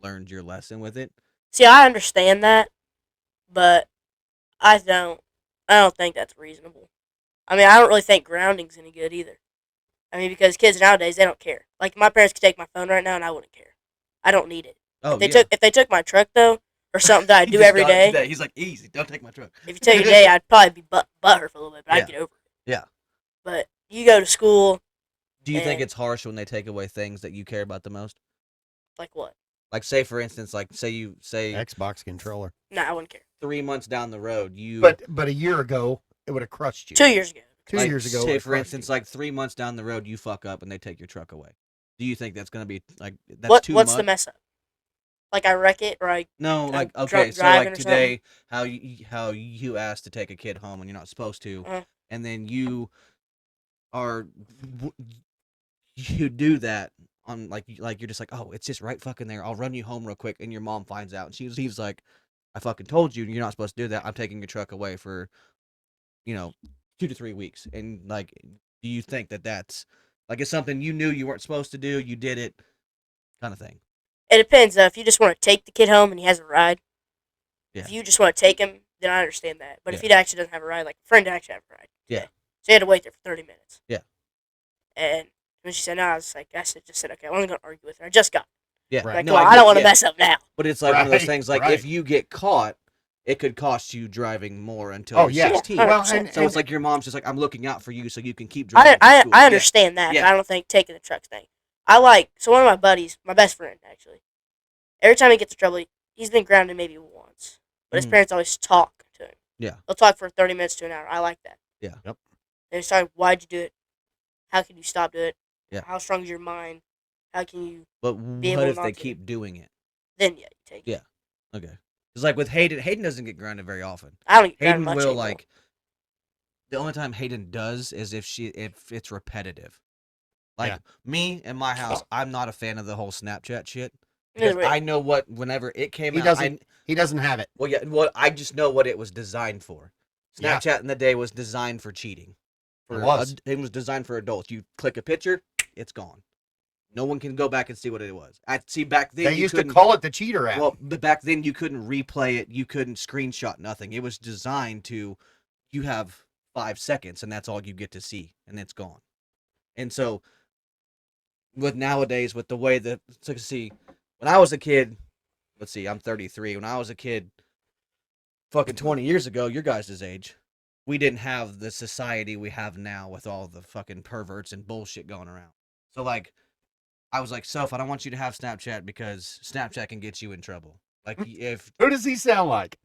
learned your lesson with it." See, I understand that, but I don't think that's reasonable. I mean, I don't really think grounding's any good either. I mean, because kids nowadays they don't care. Like my parents could take my phone right now and I wouldn't care. I don't need it. Oh, If they took my truck though, or something that I He do just every got it day, today. He's like, "Easy, don't take my truck." if you took it today, I'd probably be butthurt for a little bit, but Yeah. I'd get over it. Yeah. But you go to school, Do you think And- it's harsh when they take away things that you care about the most? like what? Like, say for instance, like say Xbox controller. Nah, I wouldn't care. 3 months down the road, you But a year ago, it would have crushed you. 2 years ago. 2 like, years ago, it say would've for crushed instance, you. like 3 months down the road, you fuck up and they take your truck away. Do you think that's gonna be like that's too What's much? the mess up? Like I wreck it, or I No, I'm like drunk okay, so driving like or today, how you asked to take a kid home when you're not supposed to, Uh-huh. and then you you do that on like you're just like, oh, it's just right fucking there. I'll run you home real quick, and your mom finds out, and he's like, I fucking told you, you're not supposed to do that. I'm taking your truck away for, 2 to 3 weeks, and like, do you think that that's like it's something you knew you weren't supposed to do, you did it, kind of thing? It depends. If you just want to take the kid home and he has a ride, Yeah. if you just want to take him, then I understand that. But if Yeah. he actually doesn't have a ride, like a friend actually have a ride. Yeah. today. So he had to wait there for 30 minutes. Yeah. And when she said no, I was like, just said, okay, I'm only going to argue with her. I just got. Yeah, Right. Like, no, come on, I I don't get- want to yeah. mess up now. But it's like one of those Right, things. Like right. if you get caught, it could cost you driving more until Oh, you're yeah. 16. Yeah, Well, 100%. So it's like your mom's just like, I'm looking out for you so you can keep driving. I to school. I understand that. Yeah. But I don't think taking the truck's thing. So one of my buddies, my best friend actually, every time he gets in trouble, he's been grounded maybe once, but his Mhm. parents always talk to him. Yeah. They'll talk for 30 minutes to an hour. I like that. Yeah. Yep. They just talk, why'd you do it? How can you stop doing it? Yeah. How strong is your mind? How can you? But be what able if not they to. keep doing it? Then yeah, you take it. Yeah. Okay. It's like with Hayden doesn't get grounded very often. I don't get grounded Hayden much will anymore. like. The only time Hayden does is if it's repetitive. Like Yeah. me in my house, I'm not a fan of the whole Snapchat shit. Neither Because way. I know whenever it came He out, doesn't. He doesn't have it. I just know what it was designed for. Yeah. Snapchat in the day was designed for cheating. It was. It was designed for adults. You click a picture, it's gone. No one can go back and see what it was. I see back then They you used to couldn't- call it the cheater app. Well, but back then you couldn't replay it. You couldn't screenshot nothing. It was designed to, you have 5 seconds and that's all you get to see, and it's gone. And so, with nowadays, with the way that, so see, when I was a kid, let's see, I'm 33. When I was a kid, fucking 20 years ago, your guys' age, we didn't have the society we have now with all the fucking perverts and bullshit going around. So like, I was like, Soph, I don't want you to have Snapchat because Snapchat can get you in trouble. Like if Who does he sound like?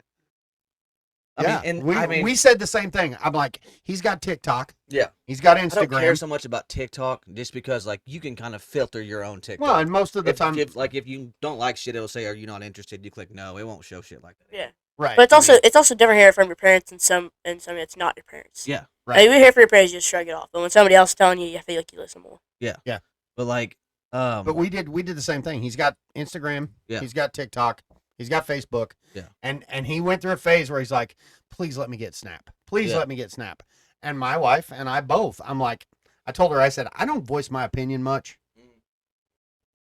I mean, and we said the same thing. I'm like, he's got TikTok. Yeah. He's got I don't care Instagram. so much about TikTok just because like you can kind of filter your own TikTok. Well, and most of the if, time, if you don't like shit, it'll say, "Are you not interested?" You click no. It won't show shit like that. Yeah. right? But I mean- it's also different hearing from your parents and some it's not your parents. Yeah. Right. Like, we hear from your parents, you just shrug it off. But when somebody else is telling you, you feel like you listen more. But like, But we did the same thing. He's got Instagram. Yeah. He's got TikTok. He's got Facebook. Yeah. And he went through a phase where he's like, please let me get Snap. Please Yeah. let me get Snap. And my wife and I both. I'm like, I told her, I said, I don't voice my opinion much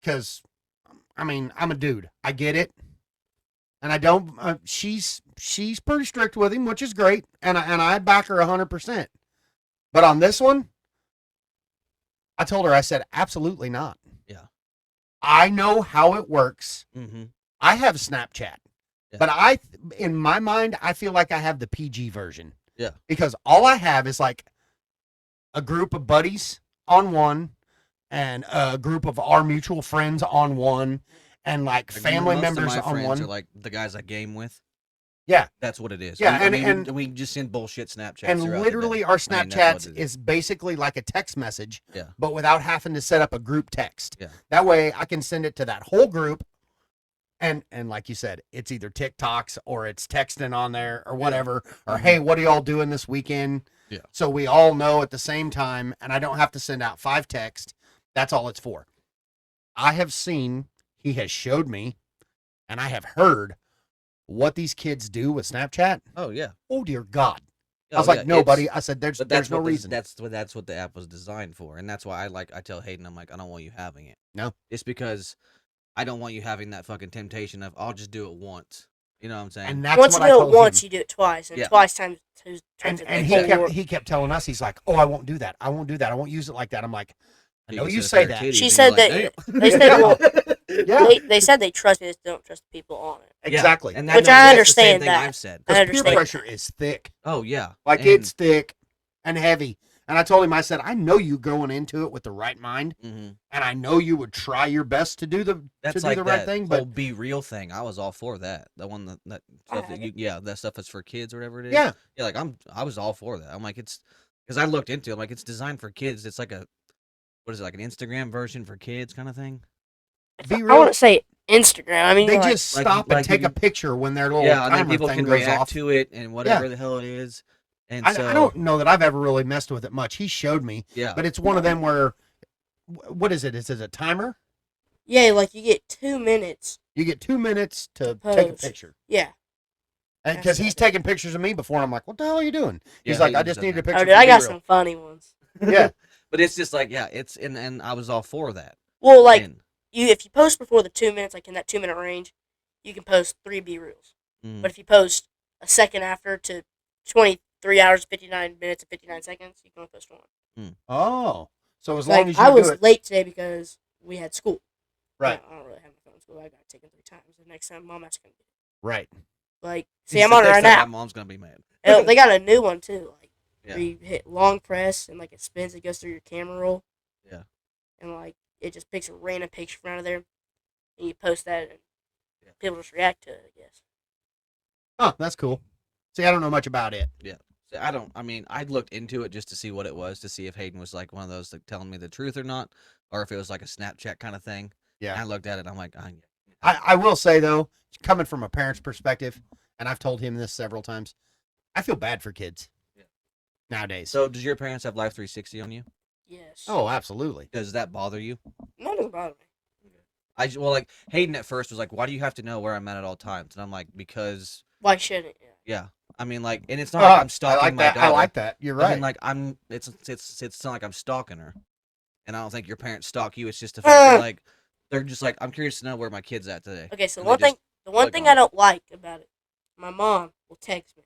because, I mean, I'm a dude. I get it, and I don't. She's pretty strict with him, which is great, and I back her 100%. But on this one, I told her, I said, absolutely not. Yeah. I know how it works. Mm-hmm. I have Snapchat, Yeah. but in my mind, I feel like I have the PG version. Yeah. Because all I have is like a group of buddies on one, and a group of our mutual friends on one, and like family most members of my on friends one. are like the guys I game with. Yeah. That's what it is. Yeah, I mean, and we just send bullshit Snapchats. And throughout the literally, day. our I mean, that's Snapchats what it is basically like a text message, Yeah. but without having to set up a group text. Yeah. That way, I can send it to that whole group, and like you said, it's either TikToks or it's texting on there or whatever, or Mhm. hey, what are y'all doing this weekend? Yeah. So we all know at the same time, and I don't have to send out 5 texts. That's all it's for. I have seen, he has showed me, and I have heard what these kids do with Snapchat. Oh yeah. Oh dear God. I Oh, was like, yeah, no, it's- buddy. I said, But there's no reason. That's what the app was designed for, and that's why I tell Hayden, I'm like, I don't want you having it. No. It's because I don't want you having that fucking temptation of I'll just do it once. You know what I'm saying? And that's Once what you I do told it once, him. you do it twice, and Yeah. twice times two And, turns into and four. he kept telling us, he's like, oh, I won't do that. I won't do that. I won't use it like that. I'm like, I You know can you sit say up there that. titties She and said you're that- like, they said, well, Yeah, they said they trust me, they just don't trust the people on it. Yeah, exactly. and Which that's I the understand same thing that. I've said. I Because peer understand. pressure is thick. Oh yeah. Like And- it's thick and heavy. And I told him, I said, I know you going into it with the right mind, Mhm. and I know you would try your best to do the That's like right that thing. whole But Be Real thing. I was all for that. The one that stuff that that stuff that's for kids or whatever it is. yeah, Yeah, like I was all for that. I'm like, it's because I looked into it. I'm like, it's designed for kids. It's like what is it, like an Instagram version for kids kind of thing? be I real. want to say Instagram. I mean, They like, just like- stop like and take you- a picture when their little Yeah, and then timer people thing can goes react off. to it and whatever the hell it is. And so I don't know that I've ever really messed with it much. He showed me, yeah, but it's one of them where, what is it? Is it a timer? yeah, like you get 2 minutes. You get 2 minutes to take a Post. picture. Yeah. And because he's taken pictures of me before, and I'm like, what the hell are you doing? He's Yeah, like, I Hayden just does needed a that. picture. Oh, dude, for I got B-Reel." some funny ones. Yeah. but it's just like it's and I was all for that. Well, like And, if you post before the 2 minutes, like in that 2 minute range, you can post 3 B reels. mm, But if you post a second after to 23 hours, 59 minutes, and 59 seconds, you can only post one. Oh, so as long Like as you I do was it late today because we had school. right, I don't really have my phone in school. I got taken 3 times. The next time, mom has to come get it. right. Like, he see, I'm said on it next right time now. My mom's gonna be mad. And they got a new one too. Like, Yeah. where you hit long press and like it spins, it goes through your camera roll. Yeah. And like it just picks a random picture from out of there, and you post that, and Yeah. people just react to it. I guess. Oh, that's cool. See, I don't know much about it. So I mean, I looked into it just to see what it was, to see if Hayden was like one of those like telling me the truth or not, or if it was like a Snapchat kind of thing. Yeah. And I looked at it, I'm like, I will say though, coming from a parent's perspective, and I've told him this several times, I feel bad for kids Yeah. nowadays. So does your parents have Life 360 on you? Yes. Oh, absolutely. Does that bother you? No, it doesn't bother me. Well, like Hayden at first was like, "Why do you have to know where I'm at all times?" And I'm like, "Because, Why shouldn't it? yeah, I mean, like, and it's not like I'm stalking I like my that. daughter. I like that. You're I right. mean, like, it's not like I'm stalking her, and I don't think your parents stalk you. It's just the fact that like they're just like, I'm curious to know where my kid's at today. Okay, so And the they just one click thing on I it. don't like about it, my mom will text me,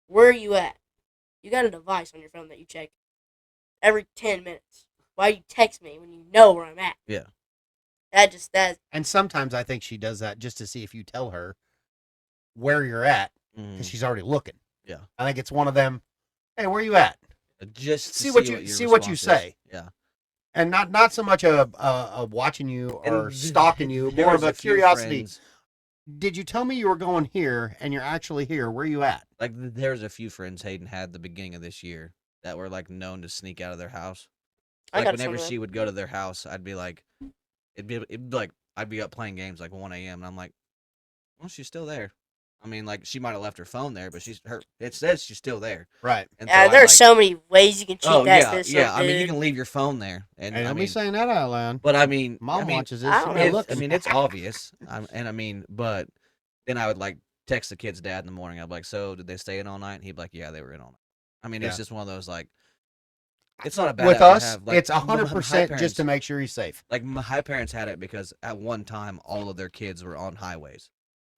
"Where are you at?" You got a device on your phone that you check every 10 minutes. Why you text me when you know where I'm at? Yeah. That And sometimes I think she does that just to see if you tell her where you're at, Mhm. because she's already looking. Yeah. I think it's one of them. Hey, where you at? Just to See what you- your see what you response is. say. Yeah. And not so much a watching you or And stalking you, there more of was a few curiosity. friends- Did you tell me you were going here and you're actually here? Where you at? Like there's a few friends Hayden had the beginning of this year that were like known to sneak out of their house. I Like got whenever some of she would go to their house, I'd be like, it'd be like I'd be up playing games like 1 a.m. and I'm like, well, she's still there. I mean, like she might have left her phone there, but it says she's still there. Right. And Yeah, I'd, there's like, so many ways you can cheat oh that yeah, system. yeah. I mean, you dude. can leave your phone there, and Hey, I don't be mean, saying that out loud. but I mean, Mom watches this. I She don't be know. it's, looking. I mean, it's obvious. And I mean, but then I would like text the kid's dad in the morning. I'd be like, so did they stay in all night? And he'd be like, yeah, they were in all night. I mean, Yeah. it's just one of those like. It's not a bad With app to us, have. Like, it's 100% just to make sure he's safe. Like my parents had it because at one time all of their kids were on highways,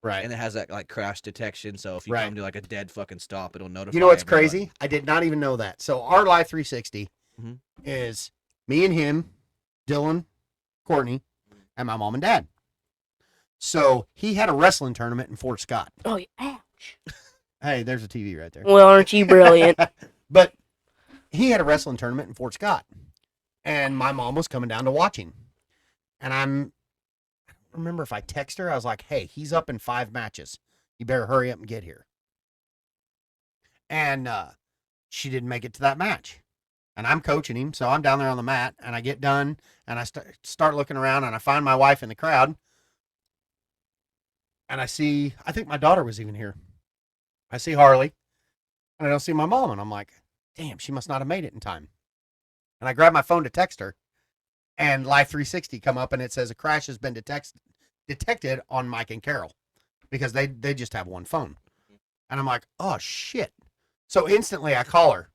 Right. and it has that like crash detection. So if you Right. come to like a dead fucking stop, it'll notify. You know what's everybody. crazy? I did not even know that. So our Live 360 Mhm. is me and him, Dylan, Courtney, and my mom and dad. So he had a wrestling tournament in Fort Scott. Oh, ouch. Hey, there's a TV right there. Well, aren't you brilliant? But he had a wrestling tournament in Fort Scott, and my mom was coming down to watch him. And I don't remember if I texted her. I was like, "Hey, he's up in 5 matches. You better hurry up and get here." And she didn't make it to that match. And I'm coaching him, so I'm down there on the mat, and I get done, and I start looking around, and I find my wife in the crowd, and I think my daughter was even here. I see Harley, and I don't see my mom, and I'm like, damn, she must not have made it in time. And I grab my phone to text her, and Live 360 come up, and it says a crash has been detected on Mike and Carol, because they just have one phone. And I'm like, oh, shit. So instantly I call her.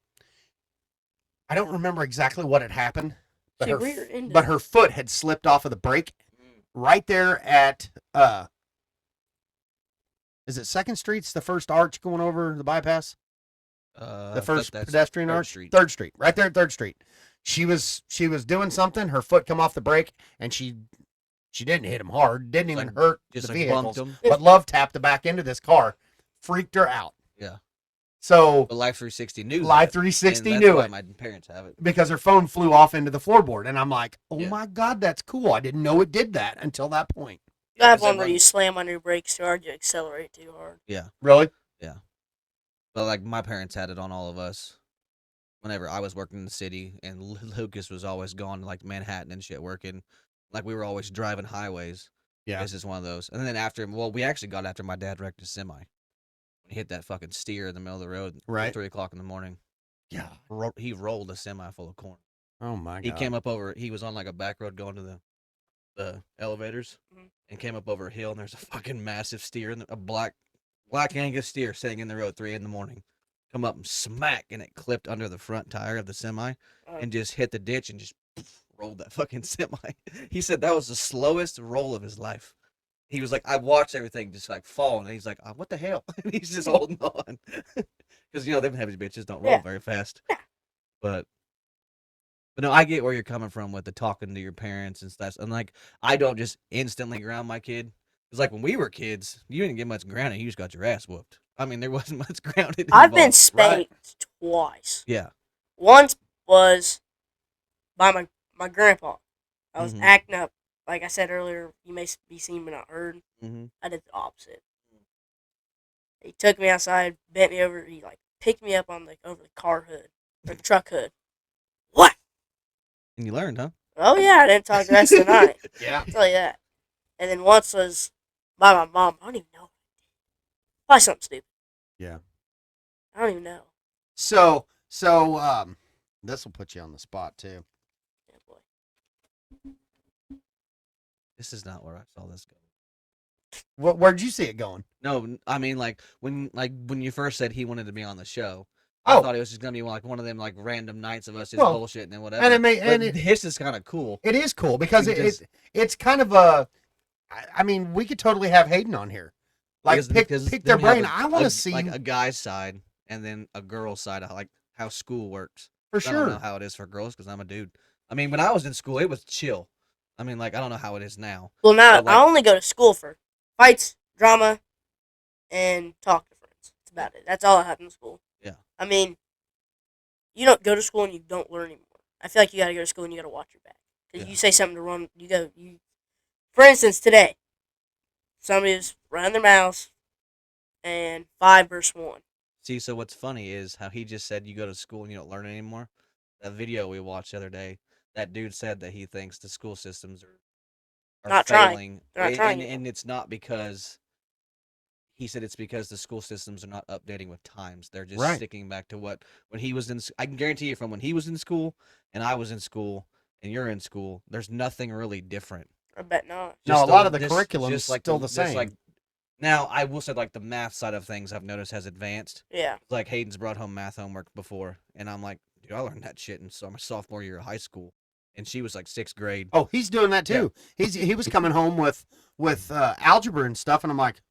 I don't remember exactly what had happened, but She her, rear-ended but her foot had slipped off of the brake right there at, is it 2nd Street's the first arch going over the bypass? The first that's pedestrian 3rd arch? Street. 3rd Street, right there at 3rd Street. She was doing something, her foot come off the brake, and she didn't hit him hard, didn't even Like, hurt Just the like vehicles, bumped them. but love tapped the back end of this car, freaked her out. Yeah. So But Live 360 knew Live that, 360 and knew that's why it. My parents have it. Because her phone flew off into the floorboard, and I'm like, oh Yeah. my God, that's cool. I didn't know it did that until that point. You have 'cause one where everyone- you slam on your brakes too hard, you accelerate too hard. Really? But like my parents had it on all of us. Whenever I was working in the city, and Lucas was always gone to like Manhattan and shit working, like we were always driving highways. Yeah. It's just one of those. And then after, well, we actually got after my dad wrecked his semi. He hit that fucking steer in the middle of the road at Right. 3 o'clock in the morning. Yeah. He rolled a semi full of corn. Oh my God. He came up over. He was on like a back road going to the elevators, Mhm. and came up over a hill. And there's a fucking massive steer, a black Angus steer sitting in the road 3 in the morning. Come up and smack, and it clipped under the front tire of the semi, and just hit the ditch and just rolled that fucking semi. He said that was the slowest roll of his life. He was like, I watched everything just like fall, and he's like, oh, what the hell? And he's just holding on, because them heavy bitches don't roll Yeah. very fast. But no, I get where you're coming from with the talking to your parents and stuff. And like, I don't just instantly ground my kid. Because like when we were kids, you didn't get much grounding. You just got your ass whooped. I mean, there wasn't much grounding. I've been involved, right? spanked twice. Yeah. Once was by my grandpa. I was Mhm. acting up. Like I said earlier, you may be seen but not heard. Mm-hmm. I did the opposite. He took me outside, bent me over. He like picked me up on over the car hood or the truck hood. What? And you learned, huh? Oh yeah, I didn't talk the rest of the night. Yeah. I'll tell you that. And then once was by my mom. I don't even know. Probably something stupid. Yeah. I don't even know. So this will put you on the spot too. Yeah, boy. This is not where I saw this go. Where'd you see it going? No, I mean like when you first said he wanted to be on the show, Oh. I thought it was just gonna be like one of them like random nights of us just Well, bullshitting and whatever. and it may- But and it- this is kind of cool. It is cool because You just- it's kind of a. I mean, we could totally have Hayden on here. Like Because pick then their we have brain. I want to see like a guy's side and then a girl's side of like how school works. for I don't know sure. how it is for girls because I'm a dude. I mean, when I was in school, it was chill. I mean, like I don't know how it is now. Well, now But, like- I only go to school for fights, drama, and talk to friends. That's about it. That's all I have in school. Yeah. I mean, you don't go to school and you don't learn anymore. I feel like you got to go to school and you got to watch your back. Because Yeah. you say something to run, you. For instance, today, somebody was running their mouths, and 5 versus 1. See, so what's funny is how he just said you go to school and you don't learn anymore. That video we watched the other day, that dude said that he thinks the school systems are Not trying. failing. They're not trying and it's not because he said it's because the school systems are not updating with times. They're just Right. sticking back to what when he was in. I can guarantee you, from when he was in school and I was in school and you're in school, there's nothing really different. I bet not. No, a lot of the curriculum's like still the just same. like Now, I will say, like, the math side of things I've noticed has advanced. Yeah. Like, Hayden's brought home math homework before, and I'm like, dude, I learned that shit in my sophomore year of high school. And she was like 6th grade. Oh, he's doing that too. He was coming home with algebra and stuff, and I'm like,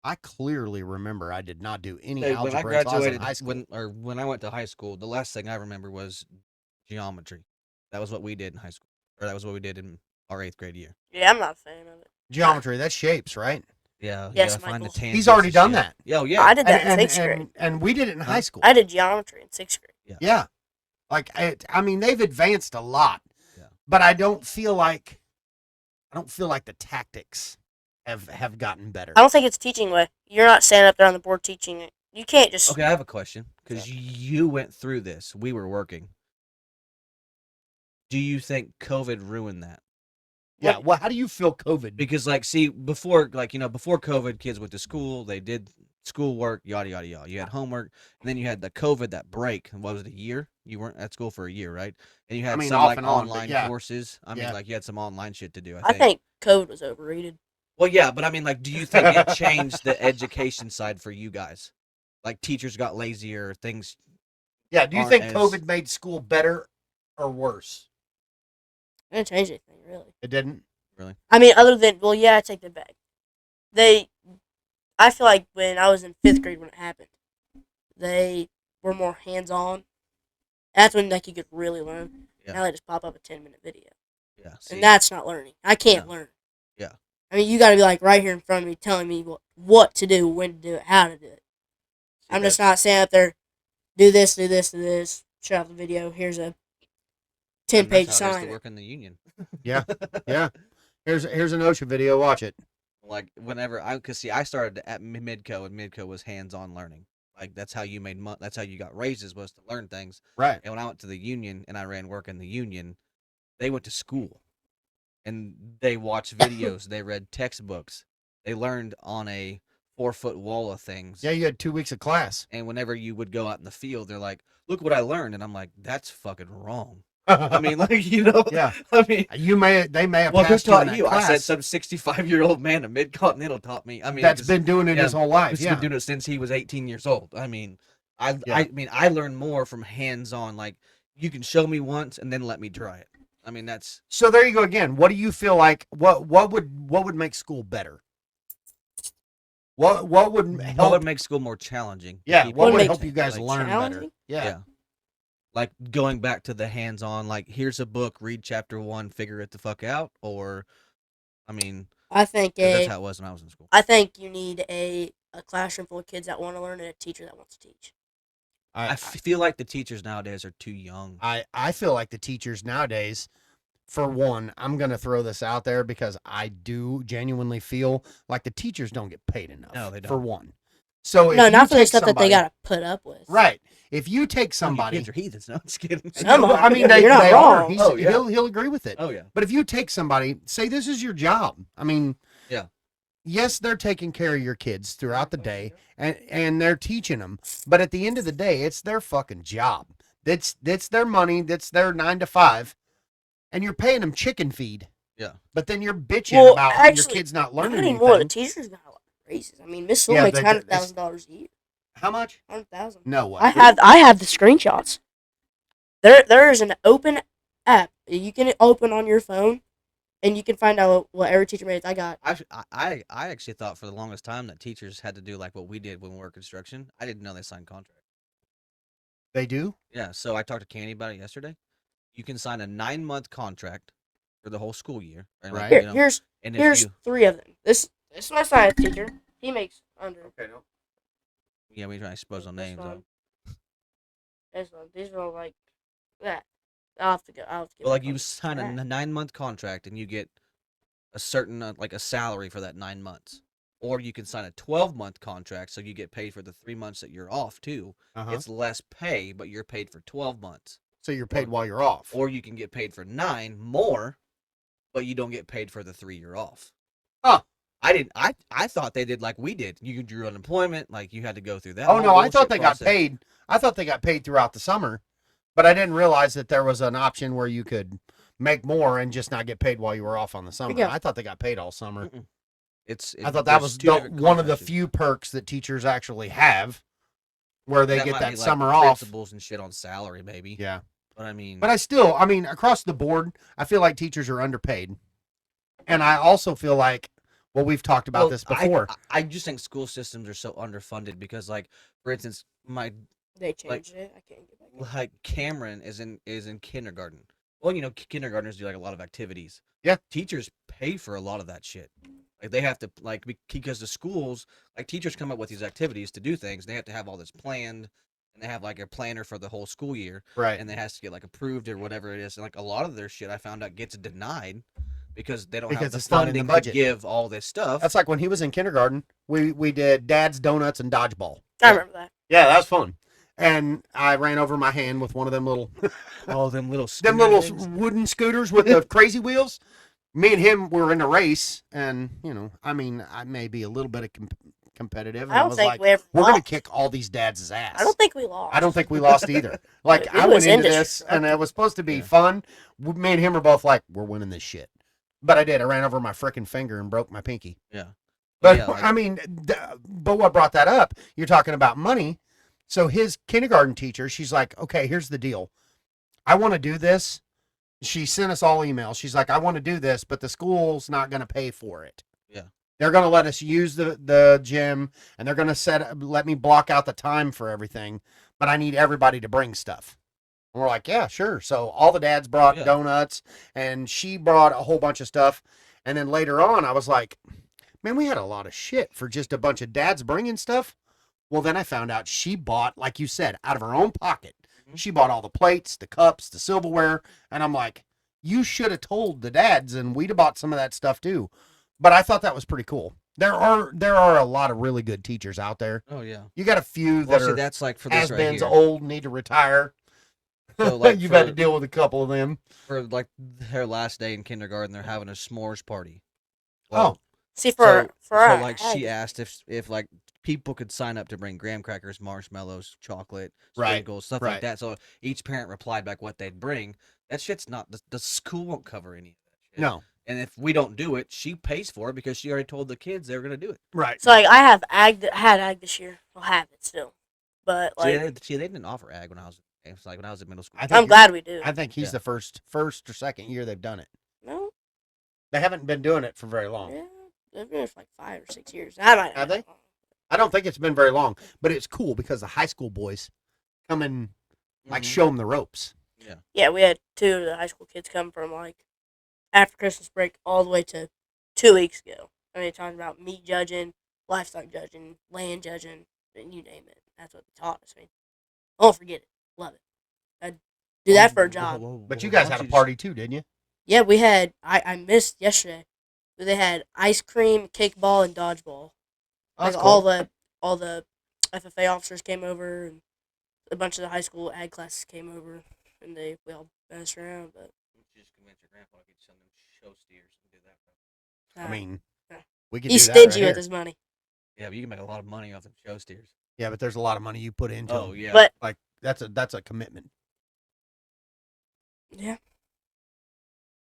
I clearly remember I did not do any Hey, algebra when I until I was in graduated, high school. when I went to high school, the last thing I remember was geometry. That was what we did in high school, or that was what we did in our 8th grade year. Yeah, I'm not a fan of it. Geometry, that's shapes, right? Yeah, you Yes, gotta find the Michael. tangents. He's already and done shit. that. Yeah, oh, yeah. I did that in 6th grade. And we did it in high school. I did geometry in 6th grade. Yeah. Like, I mean, they've advanced a lot. Yeah. But I don't feel like the tactics have gotten better. I don't think it's teaching way. You're not standing up there on the board teaching it. You can't just. Okay, I have a question because you went through this. We were working. Do you think COVID ruined that? Yeah. Well, how do you feel COVID? Because, like, see, before COVID, kids went to school, they did schoolwork, yada yada yada. You had homework, and then you had the COVID, that break. What was it, a year? You weren't at school for a year, right? And you had some off like and on, but online yeah. courses. I mean, Yeah. like you had some online shit to do. I think COVID was overrated. Well, yeah, but I mean, like, do you think it changed the education side for you guys? Like, teachers got lazier, things. Yeah. Do you aren't think as- COVID made school better or worse? It didn't change anything, really. It didn't. I mean, other than, well, yeah, I take that back. I feel like when I was in 5th grade when it happened, they were more hands-on. That's when, like, you could really learn. Yeah. Now they just pop up a 10-minute video. Yeah, see, And that's not learning. I can't Yeah. learn. Yeah. I mean, you got to be, like, right here in front of me telling me what to do, when to do it, how to do it. I'm just not standing up there, do this, do this, do this, shut off the video, here's a 10-page That's how it is to sign. work in the union. Yeah. Here's an OSHA video. Watch it. Like, whenever cause see, I started at Midco, and Midco was hands-on learning. Like, that's how you made money. That's how you got raises, was to learn things. Right. And when I went to the union and I ran work in the union, they went to school and they watched videos, they read textbooks, they learned on a 4-foot wall of things. Yeah. You had 2 weeks of class. And whenever you would go out in the field, they're like, "Look what I learned," and I'm like, "That's fucking wrong." I mean, like, Yeah. I mean, They may have well, who passed you in taught that you? I said class. some 65-year-old man at Mid-Continental taught me. I mean, That's just- been doing it yeah, his whole life. He's Yeah. been doing it since he was 18 years old. I mean, Yeah. I learned more from hands-on. Like, you can show me once and then let me try it. I mean, that's So there you go again. What do you feel like? What would make school better? What would what help? would make school more challenging. for Yeah. people. What Would would make help you guys like, learn better? challenging? Yeah. Like, going back to the hands-on, like, here's a book, read chapter 1, figure it the fuck out, or, I mean, I think 'cause that's how it was when I was in school. I think you need a classroom full of kids that want to learn and a teacher that wants to teach. I feel like the teachers nowadays are too young. I feel like the teachers nowadays, for one, I'm going to throw this out there because I do genuinely feel like the teachers don't get paid enough. No, they don't. For one. So if No, you not for the take stuff that they somebody- got to put up with. Right. If you take Some somebody, kids are heathens. No, I'm just kidding. Some Well, are. I mean, they You're not are. wrong. Oh, yeah. He'll agree with it. Oh yeah. But if you take somebody, say this is your job. I mean, Yeah. Yes, they're taking care of your kids throughout the day and they're teaching them. But at the end of the day, it's their fucking job. That's their money. That's their 9 to 5, and you're paying them chicken feed. Yeah. But then you're bitching Well, about your actually, kids not Not learning anymore. The anything. teachers got a lot of raises. I mean, Miss Sewell Yeah, makes they- $100,000 a year. How much? 100,000. No way. I have the screenshots. There is an open app you can open on your phone, and you can find out what every teacher made. I actually thought for the longest time that teachers had to do like what we did when we were construction. I didn't know they signed contracts. They do? Yeah, so I talked to Candy about it yesterday. You can sign a 9-month contract for the whole school year. And, like, Right. Here, you know, here's and if here's you, 3 of them. This is my science teacher. He makes under. Okay, no. yeah, we try to expose on This names. one. Though. This one. These are all like that. I'll have to go. I'll have to get Well, like my you phone. sign a That. 9-month contract and you get a certain like a salary for that 9 months, or you can sign a 12-month contract so you get paid for the 3 months that you're off too. Uh-huh. It's less pay, but you're paid for 12 months. So you're paid while you're off. Or you can get paid for 9 more, but you don't get paid for the 3 you're off. Huh. I thought they did like we did. You drew unemployment, like you had to go through that. Oh whole no, I thought bullshit they process. got paid. I thought they got paid throughout the summer, but I didn't realize that there was an option where you could make more and just not get paid while you were off on the summer. Yeah. I thought they got paid all summer. Mm-mm. I thought that there's was two different one of the contracts. few perks that teachers actually have, where they get might that be, like, summer off. principals and shit on salary, maybe. Yeah. But I mean, But I mean, across the board, I feel like teachers are underpaid. And I also feel like, well, we've talked about well, this before. I just think school systems are so underfunded because, like, for instance, They changed it. I can't get back. like Cameron is in kindergarten. Well, kindergartners do like a lot of activities. Yeah. Teachers pay for a lot of that shit. Like they have to because the schools, like, teachers come up with these activities to do things. They have to have all this planned, and they have like a planner for the whole school year, Right. and it has to get like approved or whatever it is. And like a lot of their shit, I found out, gets denied because they don't Because have the it's not in the funding to budget. give all this stuff. That's like when he was in kindergarten, we did Dad's Donuts and Dodgeball. I remember that. Yeah, that was fun. And I ran over my hand with one of them little all them little wooden scooters with the crazy wheels. Me and him were in a race, and I mean, I may be a little bit of competitive. And I don't was think like, we ever we're gonna lost. kick all these dads' ass. I don't think we lost. I don't think we lost either. Like It I was went into this, indestructible. and it was supposed to be Yeah. fun. Me and him were both like, we're winning this shit. But I did. I ran over my frickin' finger and broke my pinky. Yeah. But Yeah, like- I mean, but what brought that up? You're talking about money. So his kindergarten teacher, she's like, okay, here's the deal. I want to do this. She sent us all emails. She's like, I want to do this, but the school's not going to pay for it. Yeah. They're going to let us use the gym, and they're going to let me block out the time for everything, but I need everybody to bring stuff. And we're like, yeah, sure. So all the dads brought Yeah. donuts, and she brought a whole bunch of stuff. And then later on, I was like, man, we had a lot of shit for just a bunch of dads bringing stuff. Well, then I found out she bought, like you said, out of her own pocket. Mhm. She bought all the plates, the cups, the silverware. And I'm like, you should have told the dads, and we'd have bought some of that stuff too. But I thought that was pretty cool. There are a lot of really good teachers out there. Oh yeah. You got a few Well, that see, are that's like for this right has-beens, here. old, need to retire. So, like, You've had for- to deal with a couple of them. For like their last day in kindergarten, they're having a s'mores party. Oh. See, for so our like ag- she asked if like people could sign up to bring graham crackers, marshmallows, chocolate, Right, sprinkles, stuff right. like that. So each parent replied back what they'd bring. That shit's not the school won't cover any of that shit. No. And if we don't do it, she pays for it because she already told the kids they were gonna do it. Right. So like I have had ag this year. I'll have it still, but like See, they didn't offer ag when I was when I was in middle school. I think I'm you're- glad we do. I think he's Yeah. the first or second year they've done it. No, They haven't been doing it for very long. yeah, they've been there for like 5 or 6 years. I might Have they? I don't think it's been very long, but it's cool because the high school boys come and like Mhm. show them the ropes. Yeah, we had 2 of the high school kids come from like after Christmas break all the way to 2 weeks ago. I mean, talking about meat judging, livestock judging, land judging, and you name it. That's what they taught us. I mean, I won't forget it. Love it. I'd do that for a job. But you guys had a party too, didn't you? Yeah, we had. I missed yesterday. But they had ice cream, kickball, and dodgeball. Like That's all cool. the FFA officers came over, and a bunch of the high school ag classes came over, and we all messed around. But Just convince your grandpa to get some of them show steers and do that. I mean, Yeah. we could he's do that right stingy here. with his money. Yeah, but you can make a lot of money off them show steers. Yeah, but there's a lot of money you put into Oh them. yeah. But Like that's a commitment. yeah,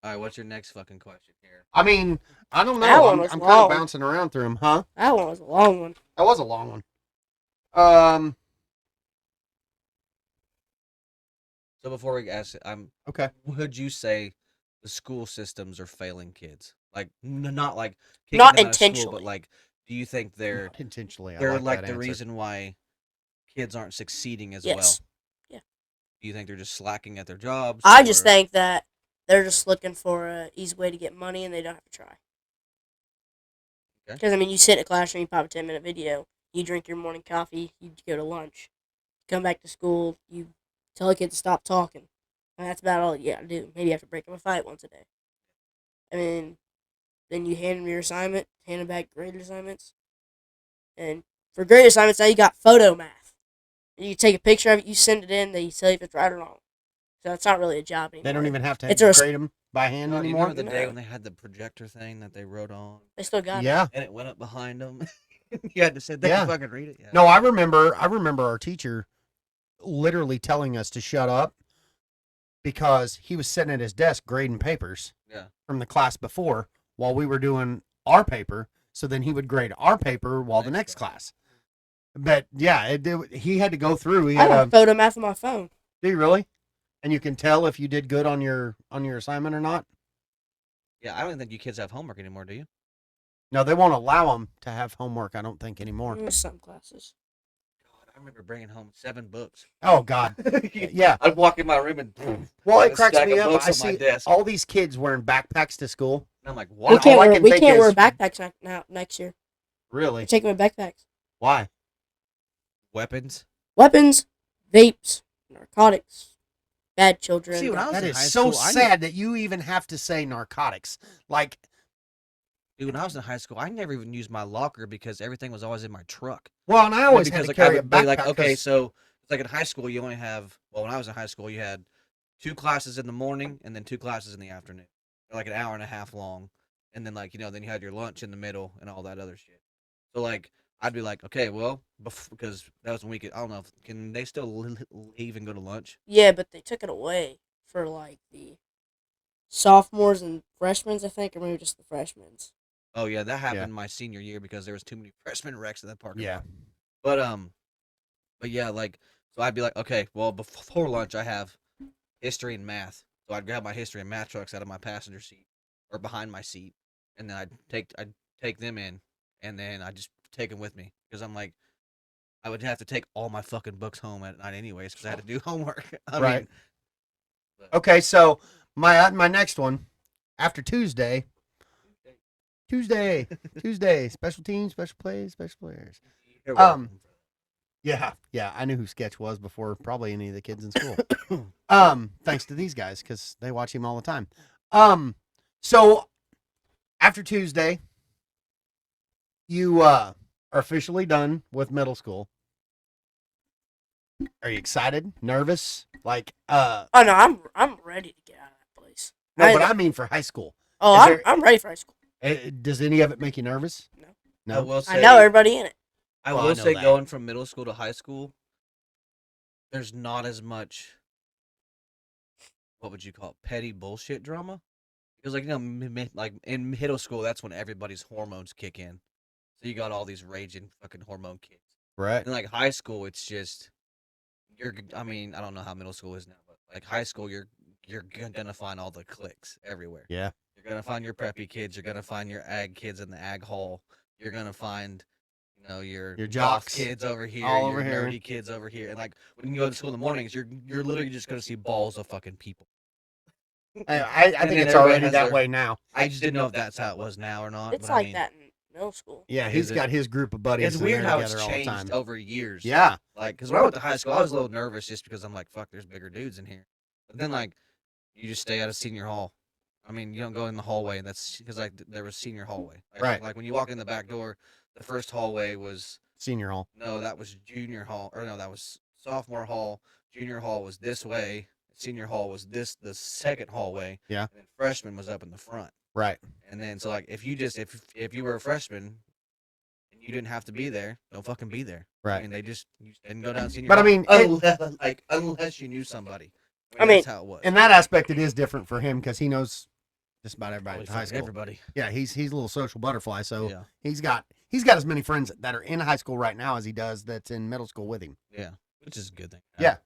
All right, what's your next fucking question here? I mean, I don't That know. one I'm was kind of long. bouncing around through them, huh? that one was a long one. That was a long one. So before we ask, Okay. would you say the school systems are failing kids? Like not like kicking Not them out of school, intentionally. but like, do you think they're Not intentionally. I they're like like that the answer. reason why kids aren't succeeding as Yes. well? Do you think they're just slacking at their jobs? I just or- think that they're just looking for a easy way to get money, and they don't have to try. Okay. Because I mean, you sit in a classroom, you pop a 10-minute video, you drink your morning coffee, you go to lunch, come back to school, you tell a kid to stop talking, and that's about all you got to do. Maybe you have to break them a fight once a day. I mean, then you hand them your assignment, hand them back graded assignments, and for graded assignments now you got photo math. You take a picture of it, you send it in, they tell you if it's right or wrong. So it's not really a job anymore. They don't even have to It's a grade them by hand No, do you anymore. remember the day No. when they had the projector thing that they wrote on, They still got it. Yeah. and it went up behind them? You had to sit there Yeah. and fucking read it. Yeah. No, I remember our teacher literally telling us to shut up because he was sitting at his desk grading papers Yeah. from the class before while we were doing our paper. So then he would grade our paper while the next class. But yeah, he had to go through. He I had have photo math on my phone. do you really? And you can tell if you did good on your assignment or not. Yeah, I don't think you kids have homework anymore, do you? No, they won't allow them to have homework. I don't think anymore. Some classes. God, I remember bringing home 7 books. Oh God, yeah. I'd walk in my room and Well, it a cracks stack me of up. books I on my see desk. all these kids wearing backpacks to school. And I'm like, We what? all I can't wear, can we think can't wear is- backpacks now next year. Really? Take away backpacks. Why? Weapons? Weapons, vapes, narcotics, bad children. See, when I was That in is high so school, I sad that you even have to say narcotics. Like, Dude, when I was in high school, I never even used my locker because everything was always in my truck. well, and I always had because to like carry a I would be backpack. like, okay, 'cause- so it's like in high school you only have when I was in high school you had 2 classes in the morning and then 2 classes in the afternoon. They're like an hour and a half long. And then like, then you had your lunch in the middle and all that other shit. So like I'd be like, okay, well, because that was when we could I don't know, can they still leave and go to lunch? Yeah, but they took it away for like the sophomores and freshmen, I think, or maybe just the freshmen. Oh yeah, that happened my senior year because there was too many freshman wrecks in that parking yeah, lot. But yeah, like so I'd be like, okay, well before lunch I have history and math. So I'd grab my history and math trucks out of my passenger seat or behind my seat, and then I'd take them in, and then I just take them with me because I'm like, I would have to take all my fucking books home at night anyways because I had to do homework. I Right. mean, okay. So my next one after Tuesday, special teams, special plays, special players. you're welcome. Yeah, I knew who Sketch was before probably any of the kids in school. Thanks to these guys because they watch him all the time. So after Tuesday, you are officially done with middle school. Are you excited? Nervous? Like, Oh no, I'm ready to get out of that place. no, but I mean for high school. Oh, Is I'm, there- I'm ready for high school. Does any of it make you nervous? No. No. I will say, I know everybody in it. I Well, I will know say that. going from middle school to high school, there's not as much. What would you call it? Petty bullshit drama? Because like like in middle school, that's when everybody's hormones kick in. So you got all these raging fucking hormone kids. Right. And like high school, it's just I mean, I don't know how middle school is now, but like high school, you're gonna find all the cliques everywhere. Yeah. You're gonna find your preppy kids. You're gonna find your ag kids in the ag hall. You're gonna find, your Your goth jocks kids over here, all your over here. nerdy kids over here. And like when you go to school in the mornings, you're literally just gonna see balls of fucking people. I And think then it's everybody already has that their- way now. I just didn't know if that's how it was now or not. It's but I like mean, that in middle school. Yeah, Is he's it? got his group of buddies. It's and weird they're how it's together all the time. changed over years. Yeah. Like, because when I went to high school, I was a little nervous just because I'm like, fuck, there's bigger dudes in here. But then, like, you just stay out of senior hall. I mean, you don't go in the hallway, and that's because, like, there was senior hallway. Right. Like, when you walk in the back door, the first hallway was, Senior hall. no, that was junior hall. Or, no, that was sophomore hall. Junior hall was this way. Senior hall was the second hallway. Yeah. And then freshman was up in the front. Right. And then, so, like, if you were a freshman and you didn't have to be there, don't fucking be there. I Right. mean, you didn't go down senior But I hall. mean, unless you knew somebody. I mean, that's how it was. in that aspect, it is different for him because he knows just about everybody Probably at high fucking school. everybody. Yeah, he's a little social butterfly, so Yeah, he's got as many friends that are in high school right now as he does that's in middle school with him. yeah, which is a good thing. Yeah.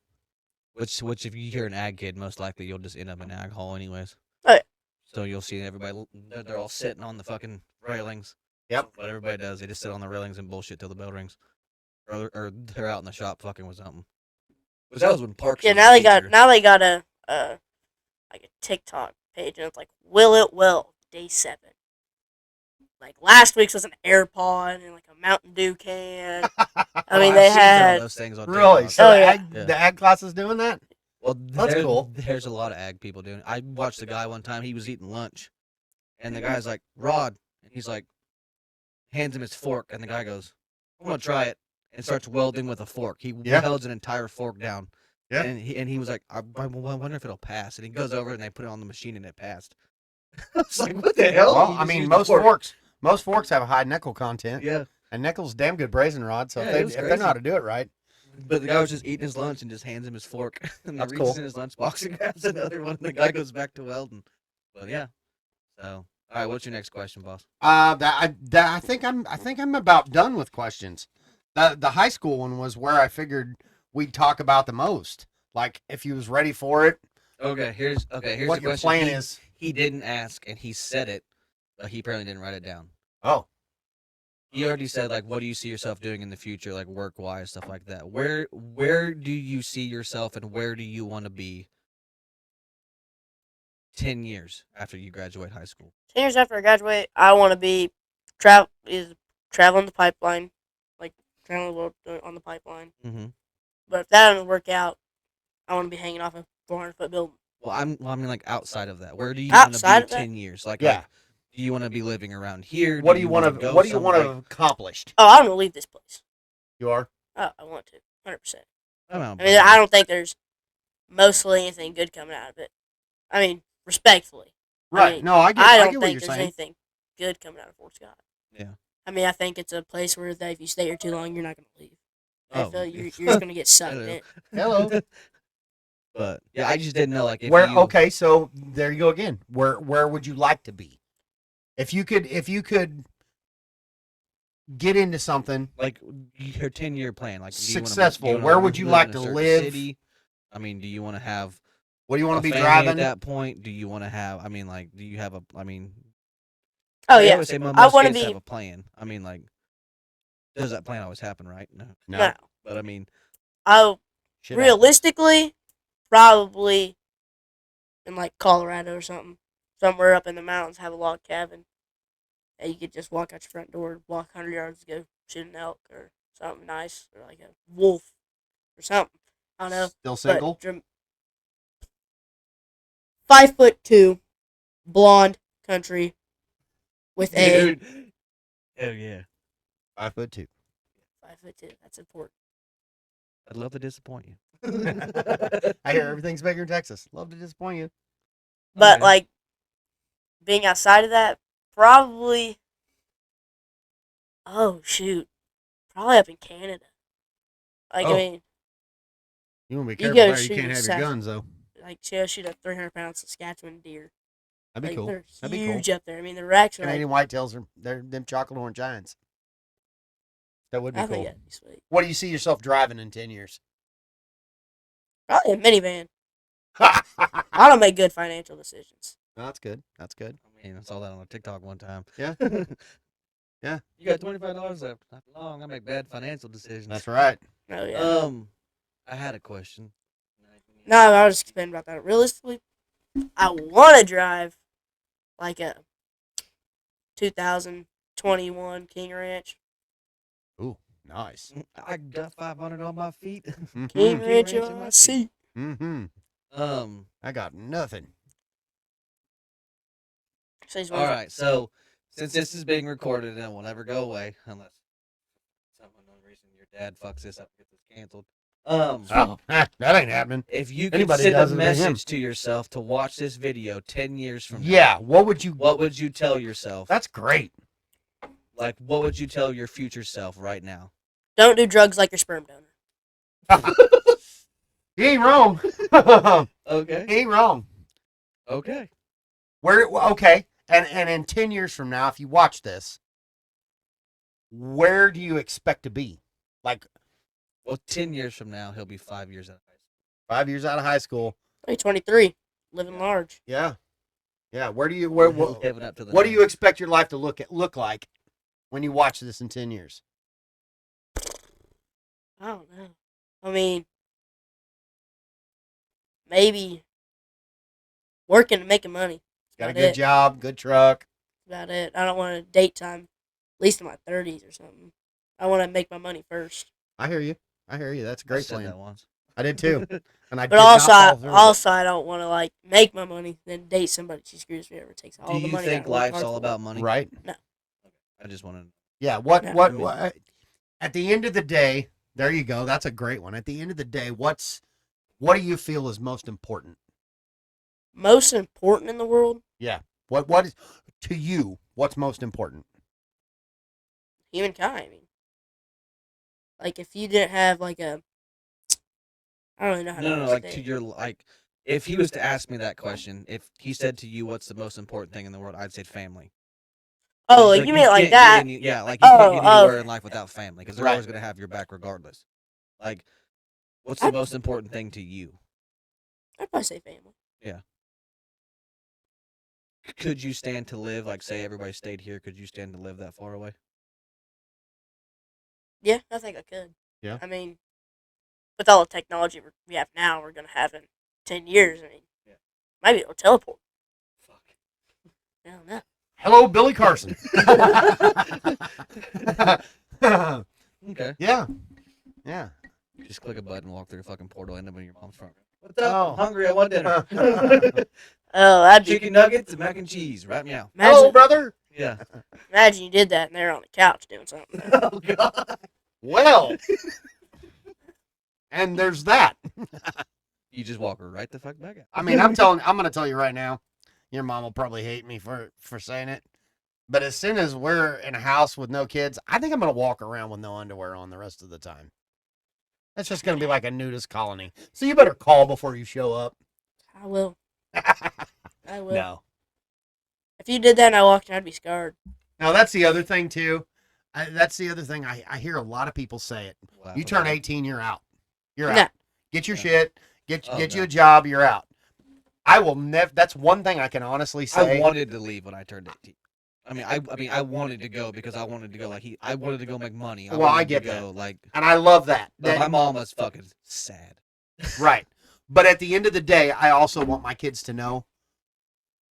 Which if you're an ag kid, most likely you'll just end up in ag hall anyways. Oh, yeah. So you'll see everybody. They're all sitting on the fucking railings. Yep. What everybody does, they just sit on the railings and bullshit till the bell rings, or they're out in the shop fucking with something. Because that was when Parks. Yeah, was a now they got teacher. a like a TikTok page, and it's like Will It Will Day 7. Like last week's was an AirPod and like a Mountain Dew can. I mean, I've they seen some of had those things on Really? TikTok. So Oh, the, yeah. the ag class is doing that? Well, That's cool. There's a lot of ag people doing it. I watched the guy one time. He was eating lunch, and the guy's like, "Rod," and he's like, hands him his fork, and the guy goes, "I'm gonna try it," and starts welding with a fork. He Yeah. welds an entire fork down. Yeah. And he was like, I wonder if it'll pass. And he goes over and they put it on the machine and it passed. I was like, what the hell? Well, You I just mean, used a fork. most forks have a high nickel content, Yeah. and nickel's damn good brazen rod. So Yeah, if it they was know crazy. how to do it right, But the guy was just eating his lunch and just hands him his fork. And he That's reaches cool. in his lunchbox and grabs another one. And the guy goes back to welding. But yeah. So All right, what's your next question, boss? I think I'm about done with questions. The high school one was where I figured we'd talk about the most. Like if you was ready for it, Here's what the your question. plan is. He didn't ask, and he said it, but he apparently didn't write it down. Oh, He already said, like, what do you see yourself doing in the future, like work wise, stuff like that. Where do you see yourself, and where do you want to be 10 years after you graduate high school? 10 years after I graduate, I want to be traveling the pipeline, like traveling the world on the pipeline. Mm-hmm. But if that doesn't work out, I want to be hanging off a 400-foot building. Well, I mean, like outside of that, where do you want to Outside be of that? 10 years? Like, yeah. do you want to be living around here? What do you want to? go What do you want to somewhere? have accomplished? Oh, I want to leave this place. You are. Oh, I want to, 100%. I don't know. I mean, I don't think there's mostly anything good coming out of it. I mean, respectfully. Right. mean, no, I I get don't what think you're there's saying. anything good coming out of Fort Scott. Yeah. I mean, I think it's a place where if you stay here too long, you're not going to leave. I Oh. feel you're just going to get sucked Hello. in. Hello. But yeah, I just didn't know, like, if Where? you, Okay, so there you go again. Where would you like to be? If you could get into something. like your 10-year plan, like do you wanna Successful. do you wanna Where would you live like in a to certain live? City? I mean, do you want to have What do you want a to be family driving? at that point? Do you want to have? I mean, like, do you have a? I mean, Oh, they yeah. always say most I want to kids be. have a plan. I mean, like, does that plan always happen? Right? No. No. But I mean, I Shit realistically, probably in like Colorado or something. Somewhere up in the mountains, have a log cabin. And you could just walk out your front door, walk 100 yards to go shoot an elk or something nice, or like a wolf or something. I don't know. Still single? But 5'2", blonde country with a dude. Oh yeah. 5'2". 5'2". That's important. I'd love to disappoint you. I hear everything's bigger in Texas. Love to disappoint you. But Okay. like being outside of that, probably. Oh shoot, probably up in Canada. Like Oh. I mean, You want to be You careful gotta there. You shoot can't have your assassin. guns though. like shoot a 300-pound Saskatchewan deer. That'd be Like cool. they're That'd be cool. huge up there. I mean, the racks are like. Canadian whitetails are they're them chocolate orange giants. That would be I think cool. that'd be sweet. What do you see yourself driving in 10 years? Probably a minivan. No, I don't make good financial decisions. that's good. That's good. I mean, I saw that on a TikTok one time. Yeah. Yeah. You got $25 left. Not long. I make bad financial decisions. That's right. Oh yeah. I had a question. No, I was just complaining about that. Realistically, I want to drive like a 2021 King Ranch. Ooh, nice. I got 500 on my feet. King Mm-hmm. Ranch Ranch on in my my seat. Mm-hmm. I got nothing. So he's All right. So since this is being recorded and it will never go away unless some unknown reason your dad fucks this up and gets this canceled. Oh, that ain't happening. If you could Anybody send a does, it'll be him. message to yourself to watch this video 10 years from now, Yeah. What would you? what would you tell yourself? That's great. Like, what would you tell your future self right now? Don't do drugs like your sperm donor. He ain't wrong. Okay. He ain't wrong. Okay. Okay. And in 10 years from now, if you watch this, where do you expect to be? Like Well, 10 years from now, he'll be 5 years out of high school. 5 years out of high school. Hey, 23, living large. Yeah. Yeah. Where do you He's living up to the what do you name. expect your life to look like when you watch this in 10 years? I don't know. I mean, maybe working and making money. Got a About good it. job, good truck. About it. I don't want to date time, at least in my 30s or something. I want to make my money first. I hear you. That's a I great said plan. that once. I did too. And I But did also, not follow through with I don't want to like make my money, then date somebody. She screws me over, takes all Do the you money. think I worked life's hard all for. about it. money? Right? I just want to. Yeah. No. What at the end of the day, there you go. That's a great one. At the end of the day, what do you feel is most important? Most important in the world, What is to you? What's most important? humankind. I mean, like if you didn't have like a, I don't really know how to No, like explain to it. your like If he was to ask me that question, if he said to you, "What's the most important thing in the world?" I'd say family. Oh, Like, you mean like can't get that? yeah, like you can't get anywhere okay. in life without family because they're Right. always gonna have your back regardless. Like, what's the most important thing to you? I'd probably say family. Could you stand to live, like, say everybody stayed here? Could you stand to live that far away? Yeah, I think I could. Yeah. I mean, with all the technology we have now, we're gonna have in 10 years. I mean, Yeah. maybe it'll teleport. Fuck. I don't know. Hello, Billy Carson. Okay. Yeah. Yeah. Just click a button, walk through a fucking portal, end up in your mom's front room. What's up? up? I'm Hungry. I want dinner. Oh, that'd be. Chicken nuggets and mac and cheese. Right meow. Hello, Imagine, brother. Yeah. imagine you did that and they're on the couch doing something. Oh god. Well, and there's that. You just walk her right the fuck back out. I mean, I'm going to tell you right now, your mom will probably hate me for saying it. But as soon as we're in a house with no kids, I think I'm going to walk around with no underwear on the rest of the time. That's just going to be like a nudist colony. So you better call before you show up. I will. I will. No. If you did that and I walked in, I'd be scarred. Now, that's the other thing, too. That's the other thing. I hear a lot of people say it. Laugh You turn about it. 18, you're out. You're No. out. Get your Yeah. shit. Get Oh, you no. a job. You're out. I will never. That's one thing I can honestly say. I wanted to leave when I turned 18. I mean, I wanted to go because I wanted to go I wanted to go make money. Well, I wanted get to go, like, and I love that. but my mom was fucking sad. Right. But at the end of the day, I also want my kids to know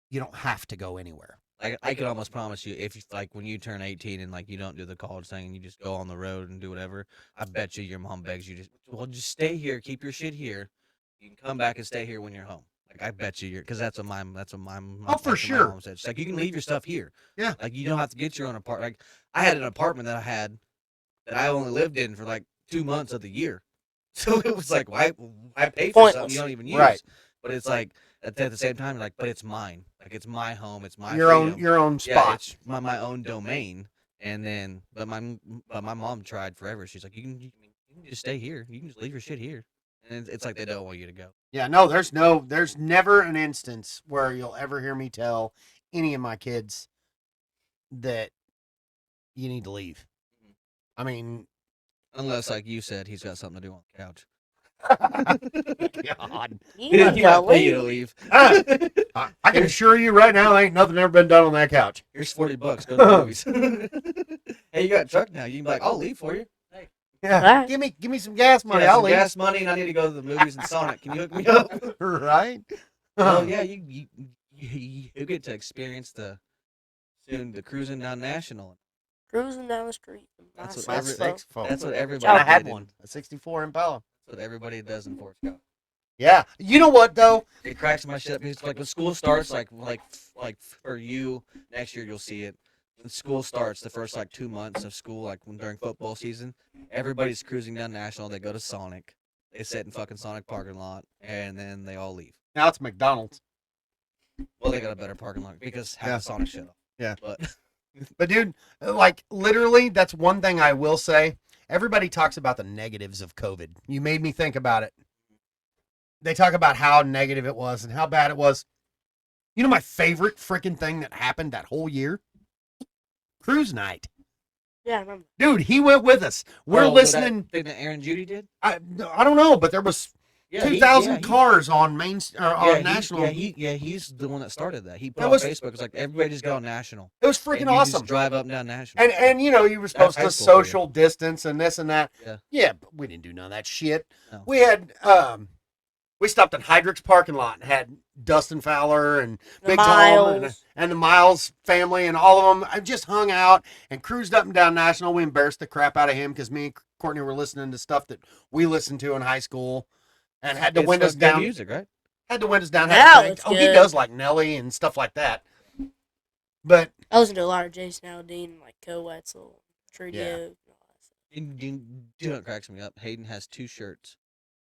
you don't have to go anywhere. Like, I could almost promise you, if like when you turn 18 and like you don't do the college thing and you just go on the road and do whatever, I bet you your mom begs you just stay here, keep your shit here. You can come back and stay here when you're home. Like, I bet you because that's what my Oh, for that's what sure. my mom said. She's like, you can leave your stuff here. Yeah. Like, you don't have to get your own apartment. Like, I had an apartment that I only lived in for like 2 months of the year. So it was like, why pay for something Pointless. you don't even use? Right. But it's like at the same time, like, but it's mine. Like, it's my home. It's my Your freedom. own Yeah, spot. it's my own domain. And then, but my mom tried forever. She's like, you can just stay here. You can just leave your shit here. And it's like they don't want you to go. Yeah, there's never an instance where you'll ever hear me tell any of my kids that you need to leave. I mean, Unless, like you said, he's got something to do on the couch. God. You He need to might pay you to leave. leave. I can assure you right now, ain't nothing ever been done on that couch. Here's $40. Go to the movies. Hey, you got a truck now. You can be like, I'll leave for you. Yeah, Right. give me some gas money. Yeah, I'll some leave. gas money, and I need to go to the movies and Sonic. Can you hook me up? Right? Oh yeah, you get to experience the cruising down National. Cruising down the street. That's what Nice every- stuff. That's what everybody. I had did in- one, a '64 Impala. That's what everybody does in Fort Scott. Yeah, you know what though? It cracks my shit up because like when school starts, like for you next year you'll see it. When school starts, the first like 2 months of school, like when during football season, everybody's cruising down National. They go to Sonic. They sit in fucking Sonic parking lot, and then they all leave. Now it's McDonald's. Well, they got a better parking lot because half Yeah. the Sonic shit off. Yeah. But But dude, like literally, that's one thing I will say. Everybody talks about the negatives of COVID. You made me think about it. They talk about how negative it was and how bad it was. You know my favorite freaking thing that happened that whole year? Cruise night. Yeah, I remember. Dude, he went with us. We're Oh, listening. That thing that Aaron Judy did. I don't know, but there was 2,000 cars on on National. He's the one that started that. He put That on was- Facebook. It's like everybody just got on National. It was And freaking you just awesome. drive up and down National. And you know, you were supposed high to school for you. social distance and this and that. Yeah. But we didn't do none of that shit. No. We had we stopped at Hydrix parking lot and had Dustin Fowler and The Big Tom Miles. and the Miles family and all of them. I just hung out and cruised up and down National. We embarrassed the crap out of him because me and Courtney were listening to stuff that we listened to in high school and had the It's windows good down. music, right? Had the windows down. Now Had to it's think, he good. does like Nelly and stuff like that. But I listened to a lot of Jason Aldean, like Co Wetzel, Trudio. Yeah. And all that stuff. You know what cracks me up? Hayden has 2 shirts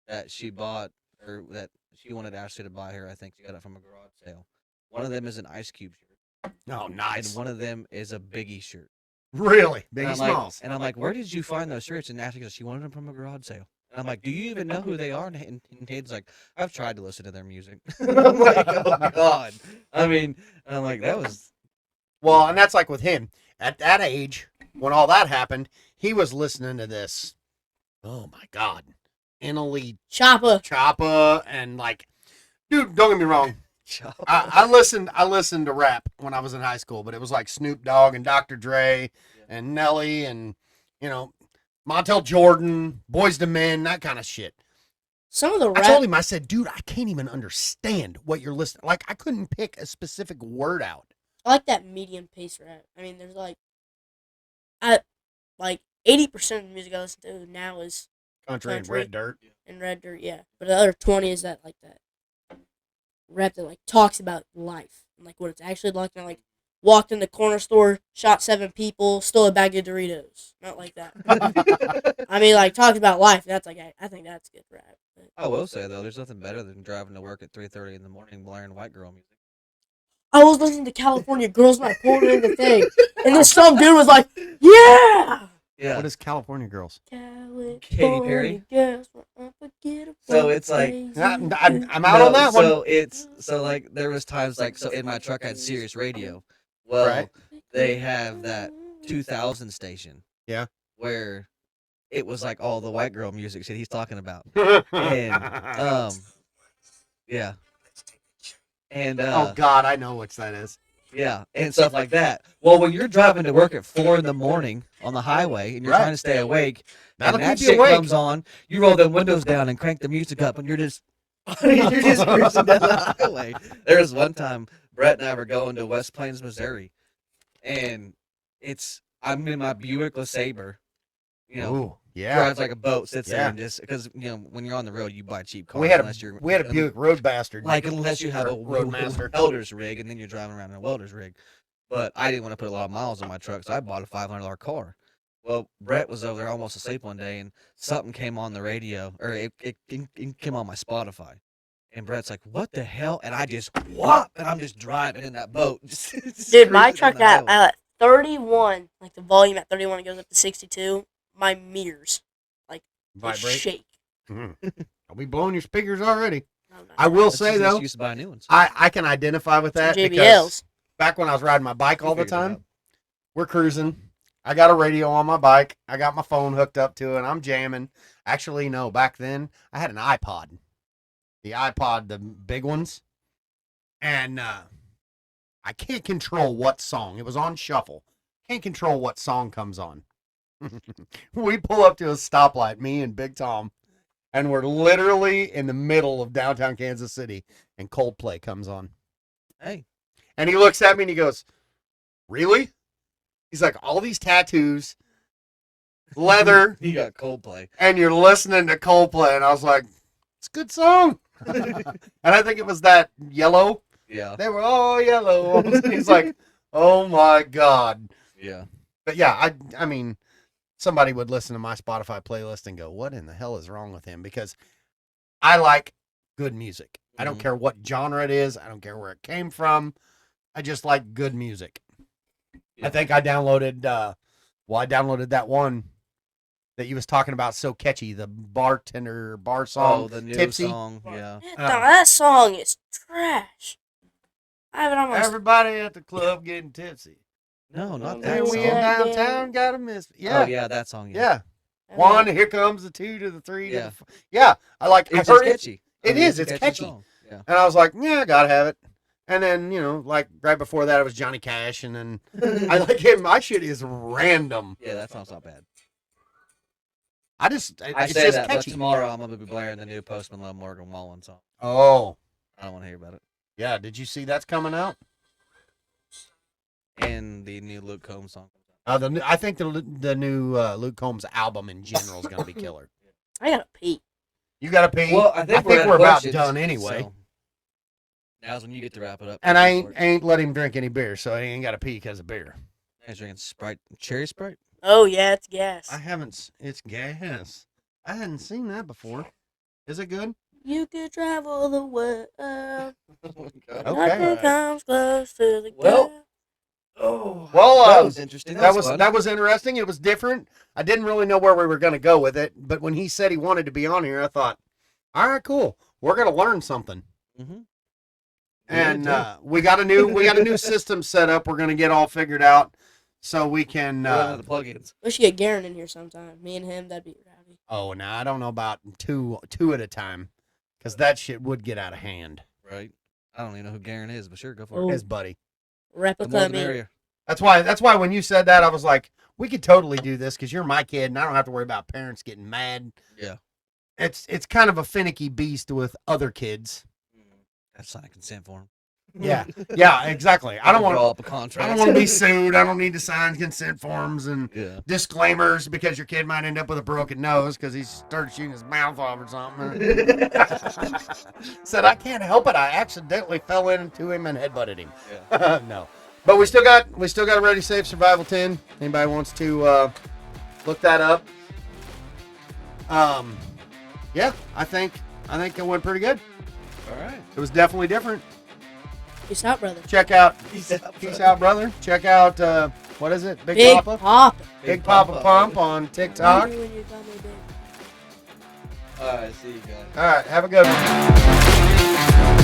that she bought, or that she wanted Ashley to buy her. I think she got it from a garage sale. One of them is an Ice Cube shirt, oh, nice. and one of them is a Biggie shirt. Really, And Biggie I'm Smalls. like, where did you find those shirts? And Ashley goes, she wanted them from a garage sale. And I'm like, do you even know who they are? And Hayden's like, I've tried to listen to their music. I'm like, oh God. I mean, I'm like, that was. Well, and that's like with him. At that age, when all that happened, he was listening to this. Oh my God. Italy Choppa and like, dude, don't get me wrong. I listened to rap when I was in high school, but it was like Snoop Dogg and Dr. Dre and Nelly and, you know, Montel Jordan, Boyz II Men, that kind of shit. Some of the I rap, told him, I said, dude, I can't even understand what you're listening. Like, I couldn't pick a specific word out. I like that medium pace rap. I mean, there's like 80% of the music I listen to now is Country and Country. Red Dirt. and Red Dirt, yeah. But the other 20 is that rap that like talks about life and like what it's actually like. And like walked in the corner store, shot 7 people, stole a bag of Doritos. Not like that. I mean, like talks about life. That's like I think that's good rap. But I will say though, there's nothing better than driving to work at 3:30 in the morning blaring white girl music. I was listening to California Girls when I pulled in the thing, and this some dude was like, "Yeah." Yeah. What is California Girls? Katy Perry? Girls, So it's like- I'm out on that one. So it's like there was times like so in my truck I had Sirius Radio. Well, Right. they have that 2000 station. Yeah. Where it was like all the white girl music shit he's talking about. Yeah. And oh God, I know which that is. yeah, and stuff like that. Well, when you're driving to work at 4 in the morning on the highway and you're Right. trying to stay awake, That'll and that keep you shit awake. comes on, you roll the windows down and crank the music up, and you're just you're just cruising down the highway. There was one time Brett and I were going to West Plains, Missouri, and I'm in my Buick LeSabre, you know, Ooh, yeah. drives like a boat, sits there Yeah. and just because when you're on the road, you buy cheap cars We had unless you're a Buick Road Bastard. like unless you have a Roadmaster. welder's rig and then you're driving around in a welder's rig. But I didn't want to put a lot of miles on my truck, so I bought a $500 car. Well, Brett was over there almost asleep one day, and something came on the radio, or it came on my Spotify. And Brett's like, "What the hell?" And I just whop, and I'm just driving in that boat. Just Dude, my cruising truck down the highway. at 31, like the volume at 31, it goes up to 62. My mirrors they Vibrate. shake. I'll be blowing your speakers already. No, no. I will That's say just an though, excuse to buy new ones. I can identify with Some that because JBLs. back when I was riding my bike all the Figured it out. time, we're cruising. I got a radio on my bike. I got my phone hooked up to it. I'm jamming. Actually, no, back then I had an iPod. The iPod, the big ones. And I can't control what song. It was on shuffle. Can't control what song comes on. We pull up to a stoplight, me and Big Tom, and we're literally in the middle of downtown Kansas City, and Coldplay comes on. Hey, And he looks at me and he goes, "Really?" He's like, "All these tattoos, leather, you got Coldplay. and you're listening to Coldplay." And I was like, "It's a good song." And I think it was that Yellow. Yeah, They were all yellow. He's like, "Oh my God." yeah. But yeah, I mean, somebody would listen to my Spotify playlist and go, "What in the hell is wrong with him?" Because I like good music. I don't Mhm. care what genre it is. I don't care where it came from. I just like good music. Yeah. I think I downloaded I downloaded that one that you was talking about, so catchy, the bartender bar song. Oh, the new Tipsy. song. Yeah. No, that song is trash. I have it on my. Everybody at the club getting tipsy. No, not And that And we in song. downtown gotta miss. Yeah. Oh yeah, that song. Yeah. One, here comes the 2 to the 3 to Yeah. the yeah. I like It's I heard just it. catchy. It is, a it's catchy. song. Yeah. And I was like, yeah, I gotta have it. And then, like right before that it was Johnny Cash, and then I like him. My shit is random. Yeah, that song's not bad. It's I say just that, but catchy. tomorrow I'm gonna be blaring the new Post Malone Morgan Wallen song. Oh, I don't want to hear about it. yeah. Did you see that's coming out? And the new Luke Combs song. I think the new Luke Combs album in general is gonna be killer. I gotta pee. You gotta pee. Well, I think we're about questions, done anyway. so now's when you get to wrap it up. And I ain't let him drink any beer, so he ain't got to pee because of beer. He's drinking Sprite, cherry Sprite. Oh yeah, it's gas. I haven't. It's gas. I hadn't seen that before. Is it good? You could travel the world. Oh my God. Okay. Nothing comes close to the Well, gas. Oh, Well, that was interesting. that was fun. interesting. It was different. I didn't really know where we were going to go with it, but when he said he wanted to be on here, I thought, all right, cool. We're going to learn something. Mm-hmm. And we got a new system set up. We're going to get all figured out so we can. the plugins. We should get Garen in here sometime. Me and him, that'd be rowdy. Oh, now I don't know about two at a time, because that shit would get out of hand. Right. I don't even know who Garen is, but sure, go for Oh. it. His buddy. The more Replica the me. merrier. That's why when you said that, I was like, we could totally do this because you're my kid and I don't have to worry about parents getting mad. Yeah. It's kind of a finicky beast with other kids. That's sign a consent form. Yeah. Yeah, exactly. I don't Draw want up a I contract. don't want to be sued. I don't need to sign consent forms and Yeah. disclaimers because your kid might end up with a broken nose because he started shooting his mouth off or something. Said I can't help it. I accidentally fell into him and headbutted him. Yeah. No, but we still got a Ready Safe Survival 10. Anybody wants to look that up? Yeah, I think it went pretty good. All right. It was definitely different. Peace out, brother. Check out Peace out, brother. Check out what is it? Big Big Papa. Papa. Big Papa Pump on TikTok. When you call me big. All right. See you guys. All right, have a good one.